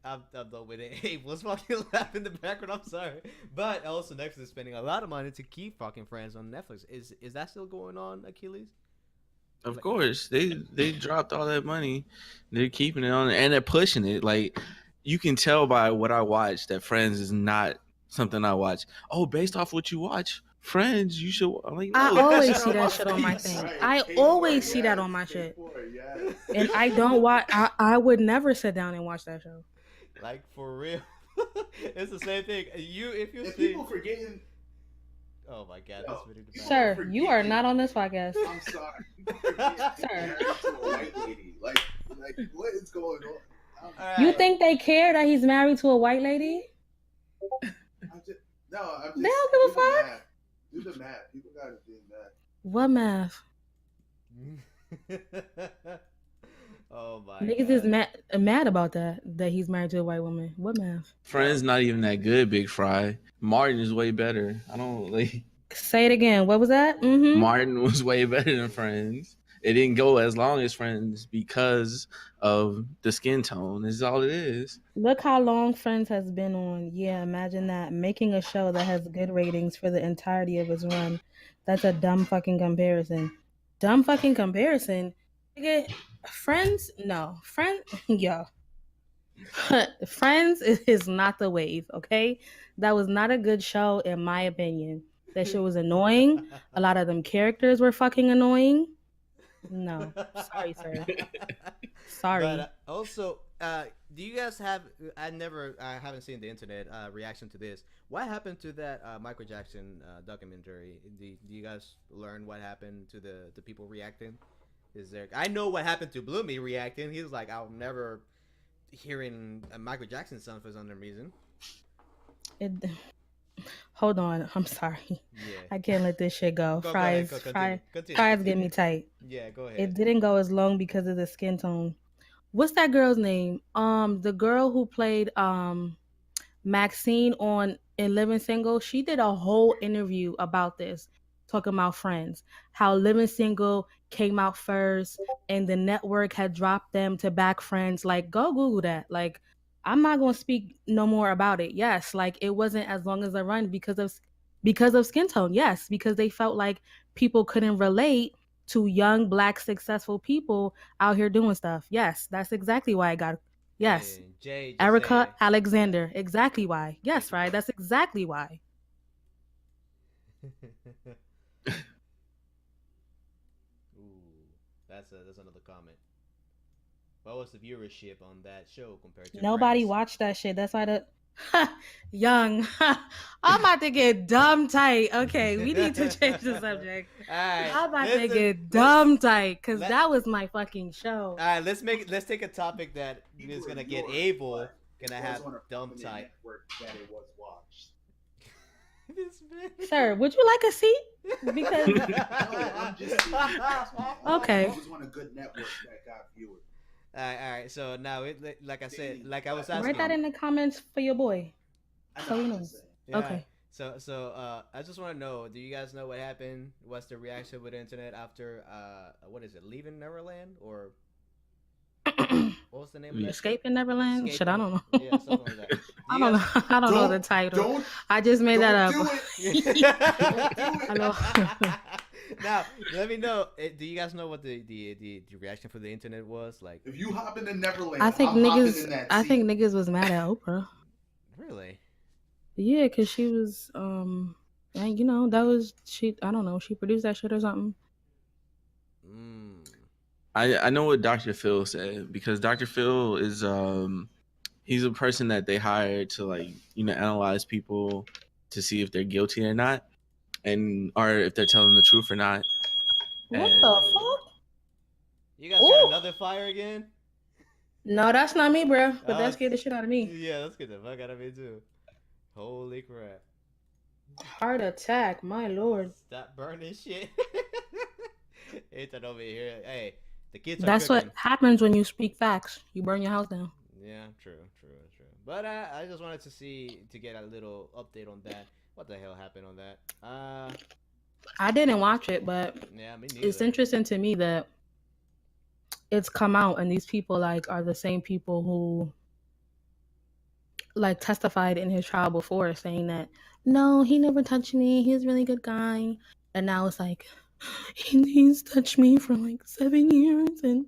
[SPEAKER 2] I'm done with it. Hey, what's fucking laugh in the background? I'm sorry, but also Netflix is spending a lot of money to keep fucking Friends on Netflix. Is that still going on, Achilles?
[SPEAKER 3] Of course, they dropped all that money. They're keeping it on and they're pushing it. Like you can tell by what I watch that Friends is not something I watch. Oh, based off what you watch, Friends, you should. I'm like, no,
[SPEAKER 1] I always
[SPEAKER 3] get
[SPEAKER 1] see
[SPEAKER 3] out of
[SPEAKER 1] that
[SPEAKER 3] my
[SPEAKER 1] shit on my
[SPEAKER 3] face.
[SPEAKER 1] thing.
[SPEAKER 5] Right,
[SPEAKER 1] I
[SPEAKER 5] K4,
[SPEAKER 1] always see that
[SPEAKER 5] yes,
[SPEAKER 1] on my shit.
[SPEAKER 5] K4, yes.
[SPEAKER 1] And I don't watch. I would never sit down and watch that show.
[SPEAKER 2] Like for real, it's the same thing. If you
[SPEAKER 5] And
[SPEAKER 2] see,
[SPEAKER 5] people forgetting.
[SPEAKER 2] oh my god,
[SPEAKER 5] No.
[SPEAKER 2] that's really the bad.
[SPEAKER 1] Sir, you are not on this podcast.
[SPEAKER 5] I'm sorry. People forget
[SPEAKER 1] Sir.
[SPEAKER 5] married to a white lady. Like what is going on?
[SPEAKER 2] Alright.
[SPEAKER 1] You think they care that he's married to a white lady?
[SPEAKER 5] I'm just, no, I'm just.
[SPEAKER 1] They don't give a
[SPEAKER 5] do the
[SPEAKER 1] fuck.
[SPEAKER 5] math. Do the math. People gotta do that.
[SPEAKER 1] What math?
[SPEAKER 2] Oh my
[SPEAKER 1] Niggas
[SPEAKER 2] god.
[SPEAKER 1] is mad about that he's married to a white woman. What math?
[SPEAKER 3] Friends not even that good, Big Fry. Martin is way better. I don't like.
[SPEAKER 1] Say it again. What was that? Mm-hmm.
[SPEAKER 3] Martin was way better than Friends. It didn't go as long as Friends because of the skin tone. Is all it is.
[SPEAKER 1] Look how long Friends has been on. Yeah, imagine that. Making a show that has good ratings for the entirety of its run. That's a dumb fucking comparison. Dumb fucking comparison. Nigga, Friends? No. Yo. Friends is not the wave, okay? That was not a good show in my opinion. That shit was annoying. A lot of them characters were fucking annoying. No. Sorry, sir. Sorry.
[SPEAKER 2] But also, do you guys have? I haven't seen the internet reaction to this. What happened to that Michael Jackson documentary? Do you guys learn what happened to the people reacting? Is there? I know what happened to Bloomy reacting. He was like, "I'll never hearing Michael Jackson song for some reason."
[SPEAKER 1] Hold on. I'm sorry.
[SPEAKER 2] Yeah.
[SPEAKER 1] I can't let this shit go.
[SPEAKER 2] Go
[SPEAKER 1] Fries
[SPEAKER 2] ahead, continue.
[SPEAKER 1] fries get me tight.
[SPEAKER 2] Yeah, go ahead.
[SPEAKER 1] It didn't go as long because of the skin tone. What's that girl's name? The girl who played Maxine on In Living Single, she did a whole interview about this. talking about Friends, how Living Single came out first, and the network had dropped them to back Friends. Like, go Google that. Like, I'm not gonna speak no more about it. Yes, like it wasn't as long as a run because of skin tone. Yes, because they felt like people couldn't relate to young black successful people out here doing stuff. Yes, that's exactly why I got. Yes,
[SPEAKER 2] Hey, Jay, just
[SPEAKER 1] Erica
[SPEAKER 2] say.
[SPEAKER 1] Alexander. Exactly why.
[SPEAKER 2] Thank
[SPEAKER 1] Yes,
[SPEAKER 2] you,
[SPEAKER 1] right.
[SPEAKER 2] bro.
[SPEAKER 1] That's exactly why.
[SPEAKER 2] Ooh, that's another comment. What was the viewership on that show compared to
[SPEAKER 1] Nobody
[SPEAKER 2] Friends?
[SPEAKER 1] watched that shit. That's why the young. I'm about to get dumb tight. Okay, we need to change the subject.
[SPEAKER 2] All right,
[SPEAKER 1] I'm about to get
[SPEAKER 2] let
[SPEAKER 1] dumb tight because
[SPEAKER 2] let
[SPEAKER 1] that was my fucking show.
[SPEAKER 2] all right. Let's take a topic that is gonna get
[SPEAKER 5] yours,
[SPEAKER 2] Abel
[SPEAKER 5] but
[SPEAKER 2] gonna
[SPEAKER 5] it
[SPEAKER 2] have
[SPEAKER 5] was on a
[SPEAKER 2] dumb
[SPEAKER 5] prominent
[SPEAKER 2] type.
[SPEAKER 5] network that it was watched.
[SPEAKER 2] This man.
[SPEAKER 1] Sir, would you like a seat? Because
[SPEAKER 5] No, I'm just saying.
[SPEAKER 1] okay,
[SPEAKER 5] It was on a good network that got viewers.
[SPEAKER 2] All right. So now, like I said, like I was
[SPEAKER 1] write that
[SPEAKER 2] asking,
[SPEAKER 1] in the comments for your boy,
[SPEAKER 5] I know.
[SPEAKER 1] so he
[SPEAKER 5] I'm just
[SPEAKER 1] knows.
[SPEAKER 5] saying.
[SPEAKER 2] yeah.
[SPEAKER 1] Okay.
[SPEAKER 2] So I just want to know, do you guys know what happened? What's the reaction with the internet after what is it, leaving Neverland, or what was the name of that show?
[SPEAKER 1] Escaping Neverland? Shit, I
[SPEAKER 2] Escaping,
[SPEAKER 1] don't know.
[SPEAKER 2] yeah, something like that. Do
[SPEAKER 1] I
[SPEAKER 2] you
[SPEAKER 1] don't know.
[SPEAKER 2] guys?
[SPEAKER 1] I don't know the title.
[SPEAKER 5] Don't
[SPEAKER 1] I just made that up.
[SPEAKER 5] do it.
[SPEAKER 1] I know.
[SPEAKER 2] Now let me know. Do you guys know what the reaction for the internet was like?
[SPEAKER 5] If you hop into Neverland,
[SPEAKER 1] I think
[SPEAKER 5] I'm hopping
[SPEAKER 1] niggas.
[SPEAKER 5] in that
[SPEAKER 1] I
[SPEAKER 5] seat.
[SPEAKER 1] think niggas was mad at Oprah.
[SPEAKER 2] Really?
[SPEAKER 1] Yeah, cause she was and you know that was she. I don't know. She produced that shit or something.
[SPEAKER 2] Mm.
[SPEAKER 3] I know what Dr. Phil said because Dr. Phil is he's a person that they hired to like analyze people to see if they're guilty or not, and or if they're telling the truth or not.
[SPEAKER 1] What
[SPEAKER 3] And
[SPEAKER 1] the fuck?
[SPEAKER 2] You guys got
[SPEAKER 1] Ooh.
[SPEAKER 2] another fire again?
[SPEAKER 1] No, that's not me, bro. But that
[SPEAKER 2] Uh,
[SPEAKER 1] scared the shit out of me.
[SPEAKER 2] yeah, that's good. The fuck out of me too. Holy crap!
[SPEAKER 1] Heart attack, my lord.
[SPEAKER 2] Stop burning shit. Ethan over here. Hey, the kids are
[SPEAKER 1] That's what
[SPEAKER 2] cooking.
[SPEAKER 1] happens when you speak facts. You burn your house down.
[SPEAKER 2] Yeah, true. But I just wanted to get a little update on that. What the hell happened on that?
[SPEAKER 1] I didn't watch it, but
[SPEAKER 2] Yeah, me
[SPEAKER 1] it's
[SPEAKER 2] neither.
[SPEAKER 1] interesting to me that it's come out and these people like are the same people who like testified in his trial before saying that no, he never touched me. He's a really good guy. And now it's like he's touched me for like 7 years and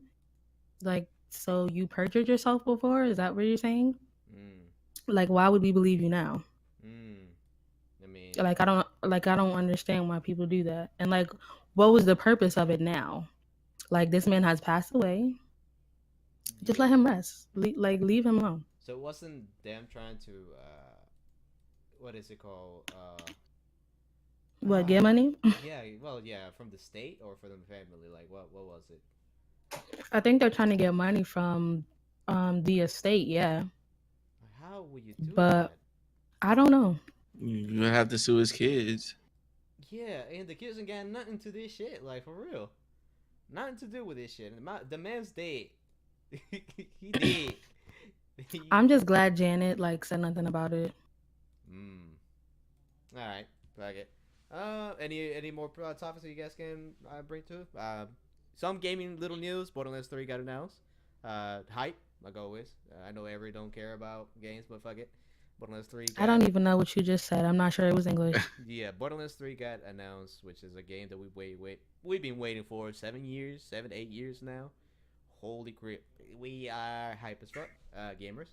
[SPEAKER 1] like so you perjured yourself before? Is that what you're saying?
[SPEAKER 2] Mm,
[SPEAKER 1] Like why would we believe you now?
[SPEAKER 2] mm. I mean,
[SPEAKER 1] Like I don't understand why people do that. And like what was the purpose of it now? Like this man has passed away. Just let
[SPEAKER 2] yeah.
[SPEAKER 1] him rest. Leave him alone.
[SPEAKER 2] So it wasn't them trying to what is it called?
[SPEAKER 1] What, get money?
[SPEAKER 2] Yeah. Well, yeah, from the state or from the family. Like, what was it?
[SPEAKER 1] I think they're trying to get money from the estate, yeah.
[SPEAKER 2] How would you do
[SPEAKER 1] But
[SPEAKER 2] that?
[SPEAKER 1] I don't know.
[SPEAKER 3] you have to sue his kids.
[SPEAKER 2] Yeah, and the kids ain't got nothing to this shit. Like for real, nothing to do with this shit. And the man's dead. He dead.
[SPEAKER 1] I'm just glad Janet like said nothing about it.
[SPEAKER 2] Mm. All right, fuck it. Any more topics that you guys can bring to? Some gaming little news. Borderlands 3 got announced. Hype, like always. I know every don't care about games, but fuck it. Borderlands 3
[SPEAKER 1] I
[SPEAKER 2] got
[SPEAKER 1] don't even know what you just said. I'm not sure it was English.
[SPEAKER 2] yeah. Borderlands 3 got announced, which is a game that we've been waiting for 7 years, 8 years now. Holy crap, we are hype as fuck, gamers.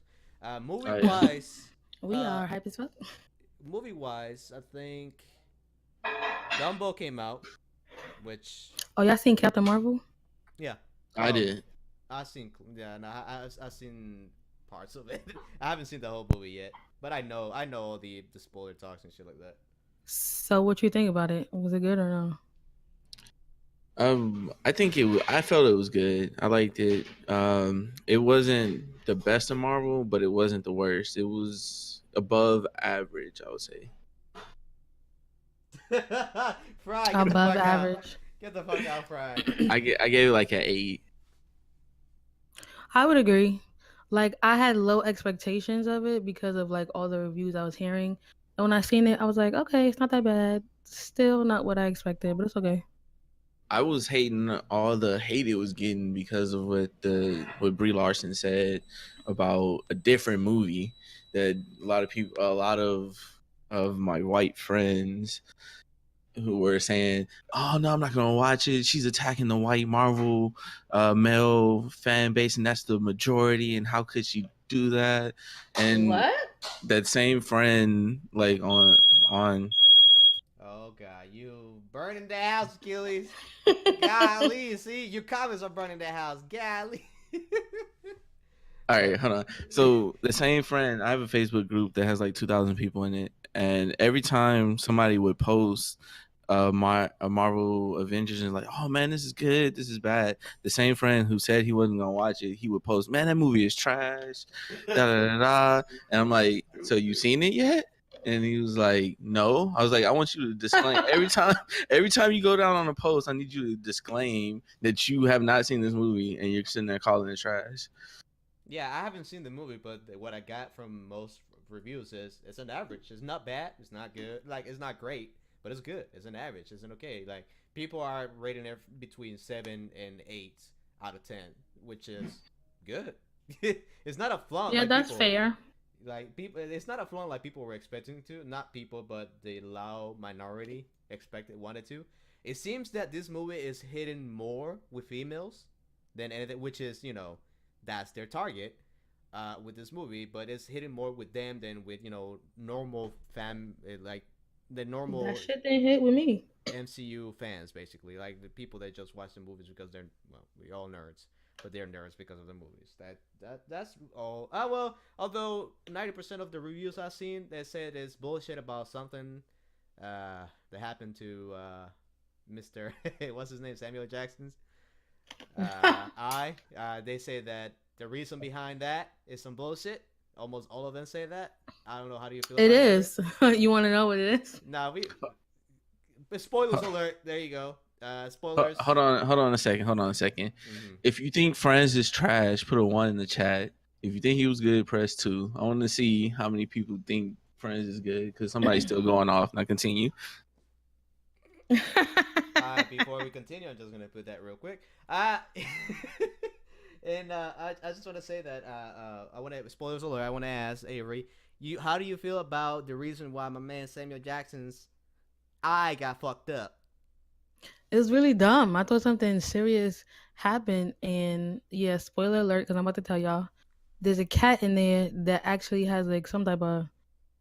[SPEAKER 2] Movie
[SPEAKER 3] Oh, yeah.
[SPEAKER 2] wise,
[SPEAKER 1] We are hype as fuck.
[SPEAKER 2] I think Dumbo came out, which
[SPEAKER 1] Oh, y'all seen Captain Marvel?
[SPEAKER 2] yeah,
[SPEAKER 3] I
[SPEAKER 2] um,
[SPEAKER 3] did.
[SPEAKER 2] I seen no, I seen parts of it. I haven't seen the whole movie yet, but I know all the spoiler talks and shit like that.
[SPEAKER 1] So what you think about it? Was it good or no?
[SPEAKER 3] I think I felt it was good. I liked it. It wasn't the best of Marvel, but it wasn't the worst. It was above average, I would say.
[SPEAKER 2] Fry, get the
[SPEAKER 1] Above
[SPEAKER 2] fuck out.
[SPEAKER 1] average.
[SPEAKER 2] Get the fuck out, Fry.
[SPEAKER 3] I gave it like an 8.
[SPEAKER 1] I would agree. Like I had low expectations of it because of like all the reviews I was hearing. And when I seen it, I was like, okay, it's not that bad. still not what I expected, but it's okay.
[SPEAKER 3] I was hating all the hate it was getting because of what Brie Larson said about a different movie that a lot of my white friends who were saying, "Oh no, I'm not gonna watch it. She's attacking the white Marvel male fan base, and that's the majority. And how could she do that?" And
[SPEAKER 6] What?
[SPEAKER 3] that same friend, like on
[SPEAKER 2] Oh god, you burning the house, Achilles. Golly, see, your comments are burning the house. Golly.
[SPEAKER 3] all
[SPEAKER 2] So,
[SPEAKER 3] right, hold on. So the same friend, I have a Facebook group that has like 2,000 people in it, and every time somebody would post a Marvel Avengers and like, oh man, this is good, this is bad. The same friend who said he wasn't gonna watch it, he would post, man, that movie is trash, da da da da. And I'm like, so you seen it yet? And he was like, no. I was like, I want you to disclaim every time you go down on a post, I need you to disclaim that you have not seen this movie and you're sitting there calling it trash.
[SPEAKER 2] yeah, I haven't seen the movie, but what I got from most reviews is it's an average. It's not bad. It's not good. Like it's not great, but it's good. It's an average. It's an okay. Like people are rating it between 7 and 8 out of 10, which is good. It's not a flaunt
[SPEAKER 1] Yeah,
[SPEAKER 2] like
[SPEAKER 1] that's
[SPEAKER 2] people
[SPEAKER 1] fair.
[SPEAKER 2] like people. It's not a flaunt like people were expecting to. Not people, but the loud minority expected wanted to. It seems that this movie is hitting more with females than anything, which is that's their target with this movie, but it's hitting more with them than with normal like the
[SPEAKER 1] That
[SPEAKER 2] normal
[SPEAKER 1] shit didn't hit with me.
[SPEAKER 2] MCU fans, basically, like the people that just watch the movies because they're we all nerds, but they're nerds because of the movies. That's all. Well, although 90% of the reviews I've seen they said is bullshit about something that happened to Mr. what's his name, Samuel Jackson's they say that the reason behind that is some bullshit. Almost all of them say that. I don't know. How do you feel
[SPEAKER 1] It
[SPEAKER 2] about it, Andre?
[SPEAKER 1] is. You want to know what it is?
[SPEAKER 2] Nah, spoilers alert. There you go. Spoilers.
[SPEAKER 3] Hold on a second. Hold on a second.
[SPEAKER 2] Mm-hmm.
[SPEAKER 3] If you think Friends is trash, put a 1 in the chat. If you think he was good, press 2. I want to see how many people think Friends is good because somebody's still going off. Now continue.
[SPEAKER 2] Before we continue, I'm just gonna put that real quick. And I just want to say that I want to spoilers alert. I want to ask Avery, how do you feel about the reason why my man Samuel Jackson's eye got fucked up?
[SPEAKER 1] It was really dumb. I thought something serious happened, and yeah, spoiler alert, because I'm about to tell y'all. There's a cat in there that actually has like some type of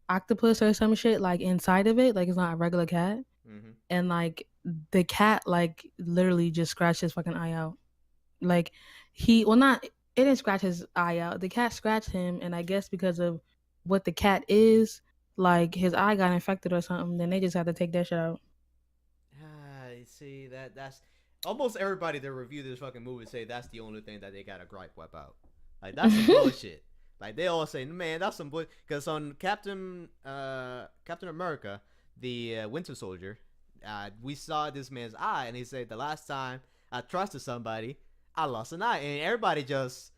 [SPEAKER 1] octopus or some shit like inside of it. Like it's not a regular cat,
[SPEAKER 2] Mm-hmm.
[SPEAKER 1] and like the cat like literally just scratched his fucking eye out. Like well, not it didn't scratch his eye out. The cat scratched him, and I guess because of what the cat is, like his eye got infected or something. Then they just had to take that shit out.
[SPEAKER 2] You see that's almost everybody that reviewed this fucking movie say that's the only thing that they got a gripe about. Like that's some bullshit. Like they all say, man, that's some bullshit. Because on Captain America, the Winter Soldier, we saw this man's eye, and he said the last time I trusted somebody, I lost an eye, and everybody just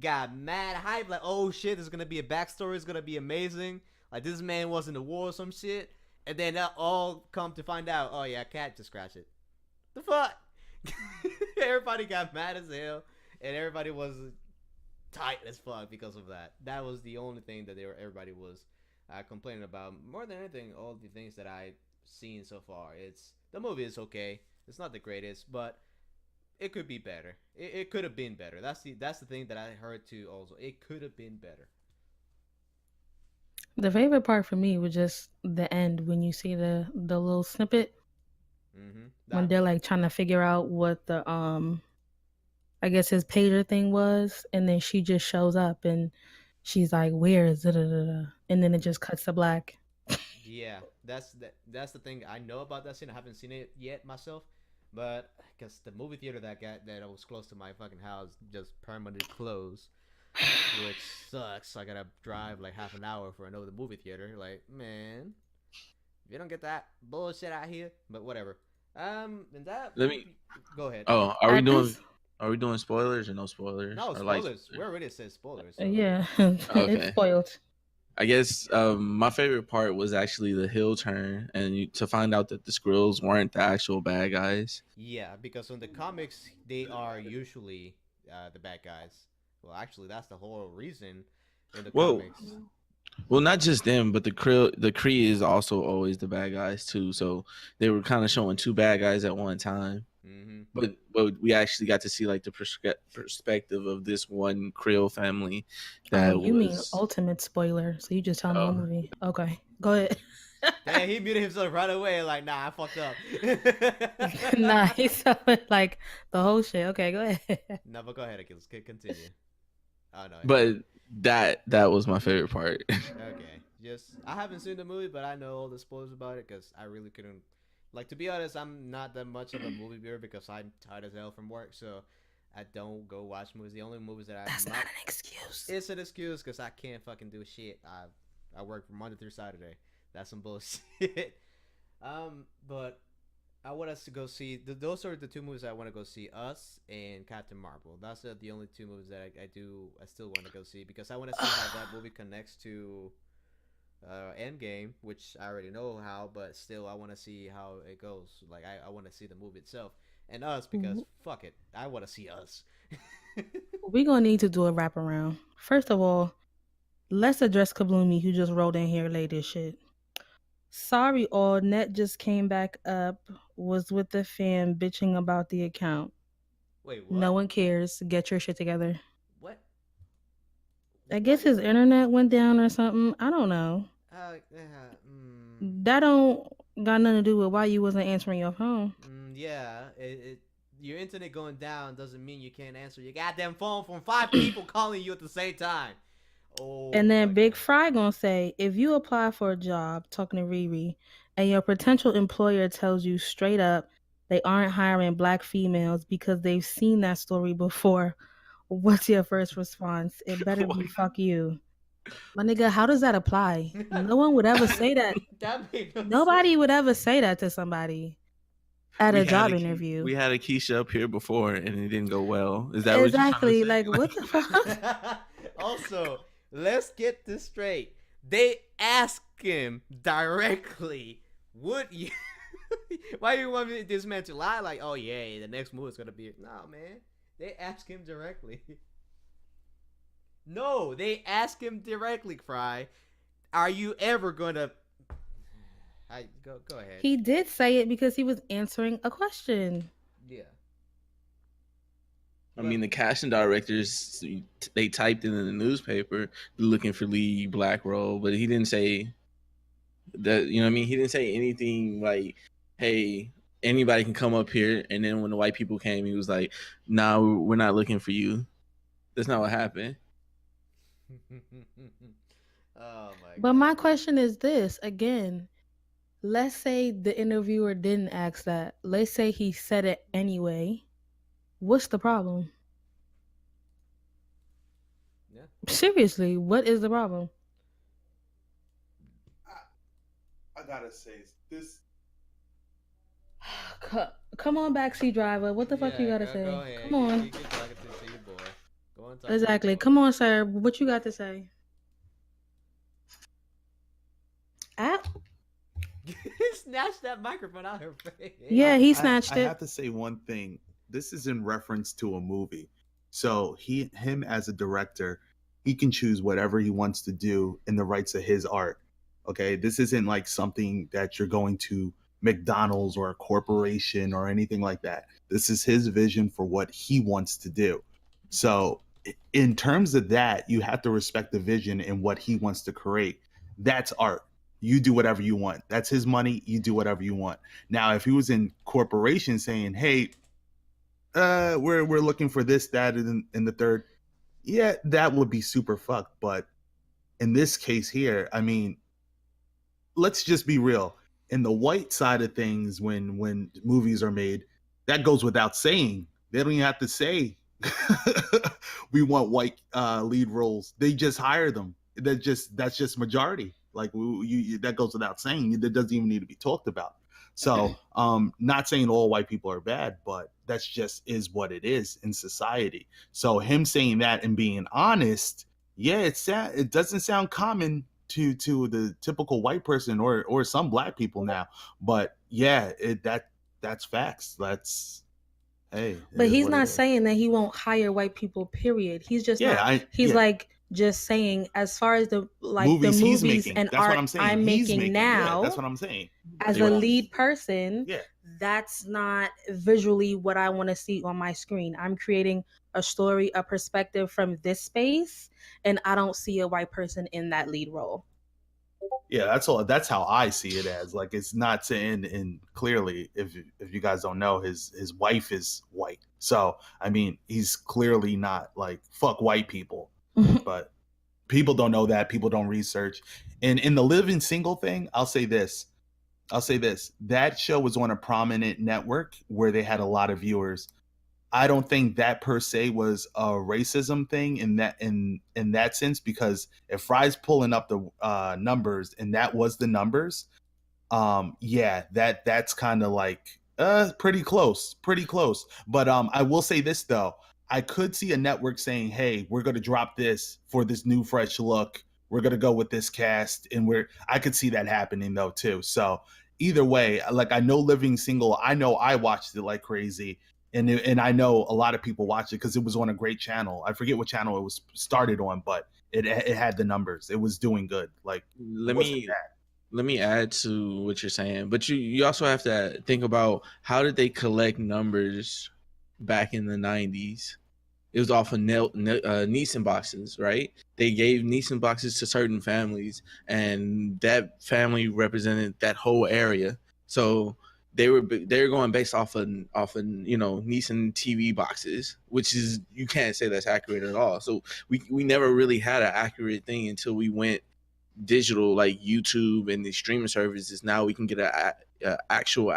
[SPEAKER 2] got mad hype. Like, oh shit, there's gonna be a backstory. It's gonna be amazing. Like this man was in the war or some shit. And then that all come to find out, oh yeah, cat just scratched it. The fuck? Everybody got mad as hell, and everybody was tight as fuck because of that. That was the only thing that everybody was complaining about. More than anything, all the things that I've seen so far, the movie is okay. It's not the greatest, but it could be better. It could have been better. That's the thing that I heard too. Also, it could have been better.
[SPEAKER 1] The favorite part for me was just the end when you see the little snippet when they're like trying to figure out what the I guess his pager thing was, and then she just shows up and she's like, "Where is it?" And then it just cuts to black.
[SPEAKER 2] Yeah, that's the thing I know about that scene. I haven't seen it yet myself, but because the movie theater that was close to my fucking house just permanently closed, which sucks. I gotta drive like half an hour for another movie theater. Like, man, if you don't get that bullshit out here, but whatever. And that
[SPEAKER 3] Let me
[SPEAKER 2] go ahead.
[SPEAKER 3] Oh, are we doing spoilers or no spoilers?
[SPEAKER 2] No
[SPEAKER 3] Or like
[SPEAKER 2] spoilers. We already said spoilers. So.
[SPEAKER 1] Yeah,
[SPEAKER 3] Okay.
[SPEAKER 1] it's spoiled.
[SPEAKER 3] I guess my favorite part was actually the hill turn, and to find out that the squirrels weren't the actual bad guys.
[SPEAKER 2] Yeah, because on the comics they are usually the bad guys. Well, actually, that's the whole reason in the
[SPEAKER 3] Well,
[SPEAKER 2] comics.
[SPEAKER 3] well, not just them, but the Kree is also always the bad guys too. So they were kind of showing two bad guys at one time.
[SPEAKER 2] Mm-hmm.
[SPEAKER 3] But we actually got to see like the perspective of this one Krill family
[SPEAKER 1] Oh,
[SPEAKER 3] that
[SPEAKER 1] you mean
[SPEAKER 3] was.
[SPEAKER 1] ultimate spoiler? So you just telling the whole
[SPEAKER 3] Oh,
[SPEAKER 1] movie? Okay, go ahead.
[SPEAKER 2] Damn, he muted himself right away. Like, nah, I fucked up.
[SPEAKER 1] Nah, he's telling like the whole shit. Okay, go ahead.
[SPEAKER 2] No, but go ahead, Akils. Continue. Oh no.
[SPEAKER 3] but that was my favorite part.
[SPEAKER 2] Okay. Just I haven't seen the movie, but I know all the spoilers about it because I really couldn't. Like to be honest, I'm not that much of a movie viewer because I'm tired as hell from work, so I don't go watch movies. The only movies that
[SPEAKER 1] That's
[SPEAKER 2] I'm
[SPEAKER 1] not
[SPEAKER 2] not.
[SPEAKER 1] an excuse.
[SPEAKER 2] It's an excuse because I can't fucking do shit. I work from Monday through Saturday. That's some bullshit. But I want us to go see. Those are the two movies I want to go see. Us and Captain Marvel. That's the only two movies that I do. I still want to go see because I want to see how that movie connects to Endgame, which I already know how, but still I want to see how it goes. Like I want to see the movie itself and Us because fuck it, I want to see Us.
[SPEAKER 1] We're gonna need to do a wraparound. First of all, let's address Kabloomy, who just rolled in here late as shit. Sorry, all net just came back up. Was with the fan bitching about the account.
[SPEAKER 2] Wait,
[SPEAKER 1] No
[SPEAKER 2] what?
[SPEAKER 1] one cares. Get your shit together.
[SPEAKER 2] What?
[SPEAKER 1] I
[SPEAKER 2] What?
[SPEAKER 1] guess his internet went down or something. I don't know. That don't got nothing to do with why you wasn't answering your phone.
[SPEAKER 2] Yeah. Your internet going down doesn't mean you can't answer your goddamn phone from 5 people calling you at the same time. Oh
[SPEAKER 1] And
[SPEAKER 2] my
[SPEAKER 1] then Big
[SPEAKER 2] god.
[SPEAKER 1] Fry gonna say, if you apply for a job, talking to Riri, and your potential employer tells you straight up they aren't hiring black females because they've seen that story before, what's your first response? It better be fuck you. My nigga, how does that apply? No one would ever say that.
[SPEAKER 2] That made no sense.
[SPEAKER 1] Nobody would ever say that to somebody at
[SPEAKER 3] we
[SPEAKER 1] a
[SPEAKER 3] had
[SPEAKER 1] job
[SPEAKER 3] a
[SPEAKER 1] interview.
[SPEAKER 3] we had a Keisha up here before, and it didn't go well. Is that what you're trying to
[SPEAKER 1] Exactly.
[SPEAKER 3] say?
[SPEAKER 1] Like, what the fuck?
[SPEAKER 2] Also, let's get this straight. They ask him directly, would you? Why you want this man to lie? Like, oh yeah, the next move is gonna be. No, man. They ask him directly. No, they ask him directly, Fry. Are you ever gonna? I go ahead.
[SPEAKER 1] He did say it because he was answering a question.
[SPEAKER 2] Yeah.
[SPEAKER 3] I mean, the casting directors, they typed in the newspaper looking for lead black role, but he didn't say that. You know what I mean? He didn't say anything like, "Hey, anybody can come up here." And then when the white people came, he was like, "Nah, we're not looking for you." That's not what happened.
[SPEAKER 2] Oh my
[SPEAKER 1] But
[SPEAKER 2] god.
[SPEAKER 1] my question is this again. Let's say the interviewer didn't ask that. Let's say he said it anyway. What's the problem?
[SPEAKER 2] Yeah.
[SPEAKER 1] Seriously, what is the problem?
[SPEAKER 5] I gotta say this.
[SPEAKER 1] Come on, backseat driver. What the fuck you gotta
[SPEAKER 2] Go
[SPEAKER 1] say?
[SPEAKER 2] ahead.
[SPEAKER 1] Come on.
[SPEAKER 2] Keep talking to your boy. Go on, talk
[SPEAKER 1] Exactly.
[SPEAKER 2] to your boy.
[SPEAKER 1] Come on, sir. What you got to say? Ah,
[SPEAKER 2] Snatch that microphone out of her face.
[SPEAKER 1] yeah, he snatched
[SPEAKER 5] I
[SPEAKER 1] it.
[SPEAKER 5] have to say one thing. This is in reference to a movie. So him as a director, he can choose whatever he wants to do in the rights of his art. Okay, this isn't like something that you're going to McDonald's or a corporation or anything like that. This is his vision for what he wants to do. So in terms of that, you have to respect the vision and what he wants to create. That's art. You do whatever you want. That's his money. You do whatever you want. Now, if he was in corporation saying, "Hey, we're looking for this, that, and the third," yeah, that would be super fucked. But in this case here, I mean, let's just be real. In the white side of things, when movies are made, that goes without saying. They don't even have to say we want white lead roles. They just hire them. That's just majority. Like that goes without saying. That doesn't even need to be talked about. So, not saying all white people are bad, but that's just is what it is in society. So him saying that and being honest, yeah, it doesn't sound common to the typical white person or some black people now. But yeah, that's facts. That's hey, it
[SPEAKER 1] But
[SPEAKER 5] is
[SPEAKER 1] he's
[SPEAKER 5] what it
[SPEAKER 1] not
[SPEAKER 5] is.
[SPEAKER 1] saying that he won't hire white people, period. He's just
[SPEAKER 5] Yeah,
[SPEAKER 1] not,
[SPEAKER 5] I
[SPEAKER 1] he's
[SPEAKER 5] yeah.
[SPEAKER 1] like just saying, as far as the the
[SPEAKER 5] Movies he's
[SPEAKER 1] movies
[SPEAKER 5] making.
[SPEAKER 1] and
[SPEAKER 5] That's what
[SPEAKER 1] art
[SPEAKER 5] I'm saying.
[SPEAKER 1] I'm
[SPEAKER 5] He's
[SPEAKER 1] making
[SPEAKER 5] making. Yeah, that's
[SPEAKER 1] now
[SPEAKER 5] what I'm saying.
[SPEAKER 1] as
[SPEAKER 5] Like
[SPEAKER 1] a
[SPEAKER 5] what
[SPEAKER 1] lead person,
[SPEAKER 5] yeah.
[SPEAKER 1] that's not visually what I want to see on my screen. I'm creating a story, a perspective from this space, and I don't see a white person in that lead role.
[SPEAKER 5] Yeah, that's all. That's how I see it as. Like it's not saying, and clearly, if you guys don't know, his wife is white. So I mean, he's clearly not like fuck white people. But people don't know that. People don't research. And in the living single thing, I'll say this. I'll say this. That show was on a prominent network where they had a lot of viewers. I don't think that per se was a racism thing in that sense, because if Fry's pulling up the numbers and that was the numbers, yeah, that's kind of like pretty close. But I will say this though, I could see a network saying, hey, we're gonna drop this for this new fresh look, we're gonna go with this cast, and I could see that happening though too. So either way, like I know Living Single, I know I watched it like crazy, and I know a lot of people watched it because it was on a great channel. I forget what channel it was started on, but it had the numbers, it was doing good. Like it
[SPEAKER 3] let
[SPEAKER 5] wasn't
[SPEAKER 3] me
[SPEAKER 5] bad.
[SPEAKER 3] let me add to what you're saying, but you also have to think about how did they collect numbers back in the 90s. It was off of Nissan boxes, right? They gave Nissan boxes to certain families, and that family represented that whole area. So they were going based off of Nissan TV boxes, which is, you can't say that's accurate at all. So we never really had an accurate thing until we went digital, like YouTube and the streaming services. Now we can get a actual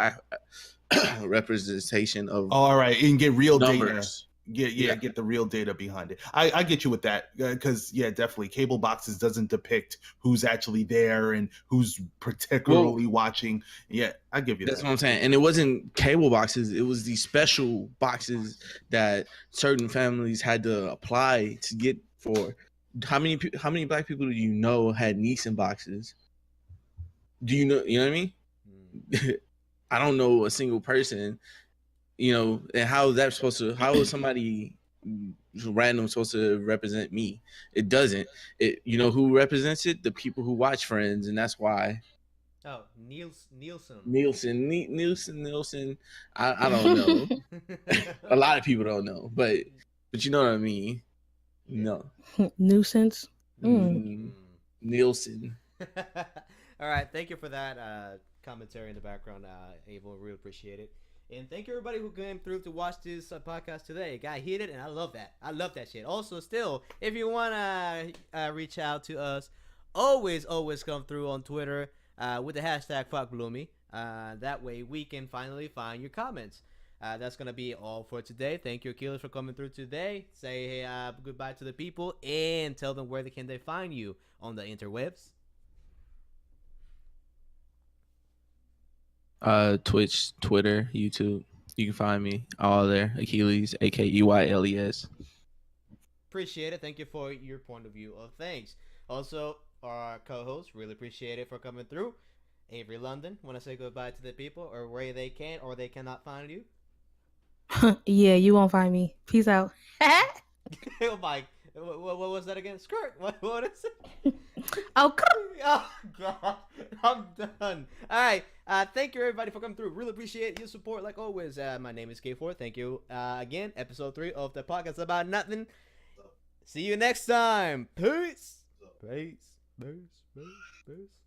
[SPEAKER 3] representation of
[SPEAKER 5] Oh, all right, and get real data.
[SPEAKER 3] numbers.
[SPEAKER 5] Yeah,
[SPEAKER 3] Yeah.
[SPEAKER 5] get the real data behind it. I get you with that, because yeah, definitely cable boxes doesn't depict who's actually there and who's
[SPEAKER 3] Well,
[SPEAKER 5] particularly watching. Yeah, I give you
[SPEAKER 3] that's
[SPEAKER 5] that.
[SPEAKER 3] what I'm saying. And it wasn't cable boxes, it was these special boxes that certain families had to apply to get for. How many black people do you know had Nissan boxes? Do you know what I mean?
[SPEAKER 2] Mm.
[SPEAKER 3] I don't know a single person, and how is somebody random supposed to represent me? It doesn't. Who represents it? The people who watch Friends, and that's why
[SPEAKER 2] Oh, Nielsen.
[SPEAKER 3] Nielsen. I don't know. A lot of people don't know, but you know what I mean.
[SPEAKER 2] Yeah.
[SPEAKER 3] No,
[SPEAKER 1] Nuisance. Mm.
[SPEAKER 2] Mm.
[SPEAKER 3] Nielsen.
[SPEAKER 2] All right, thank you for that commentary in the background, Abel. Really appreciate it. And thank you everybody who came through to watch this podcast today. It got heated, and I love that. I love that shit. Also, still, if you want to reach out to us, always come through on Twitter with the hashtag FuckBloomy. That way we can finally find your comments. That's going to be all for today. Thank you, Achilles, for coming through today. Say hey, goodbye to the people, and tell them where can they find you on the interwebs.
[SPEAKER 3] Twitch, Twitter, YouTube. You can find me all there. Achilles, Akeyles.
[SPEAKER 2] Appreciate it. Thank you for your point of view of things. Also, our co-host, really appreciate it for coming through. Avery London, want to say goodbye to the people, or where they can or they cannot find you?
[SPEAKER 1] Yeah, you won't find me. Peace out.
[SPEAKER 2] Oh my, what was that again? Skirt. What is it?
[SPEAKER 1] Oh,
[SPEAKER 2] Oh god, I'm done. All right, thank you everybody for coming through. Really appreciate your support like always. My name is K4. Thank you again. Episode 3 of the podcast about nothing. See you next time. Peace. Peace. Peace. Peace. Peace.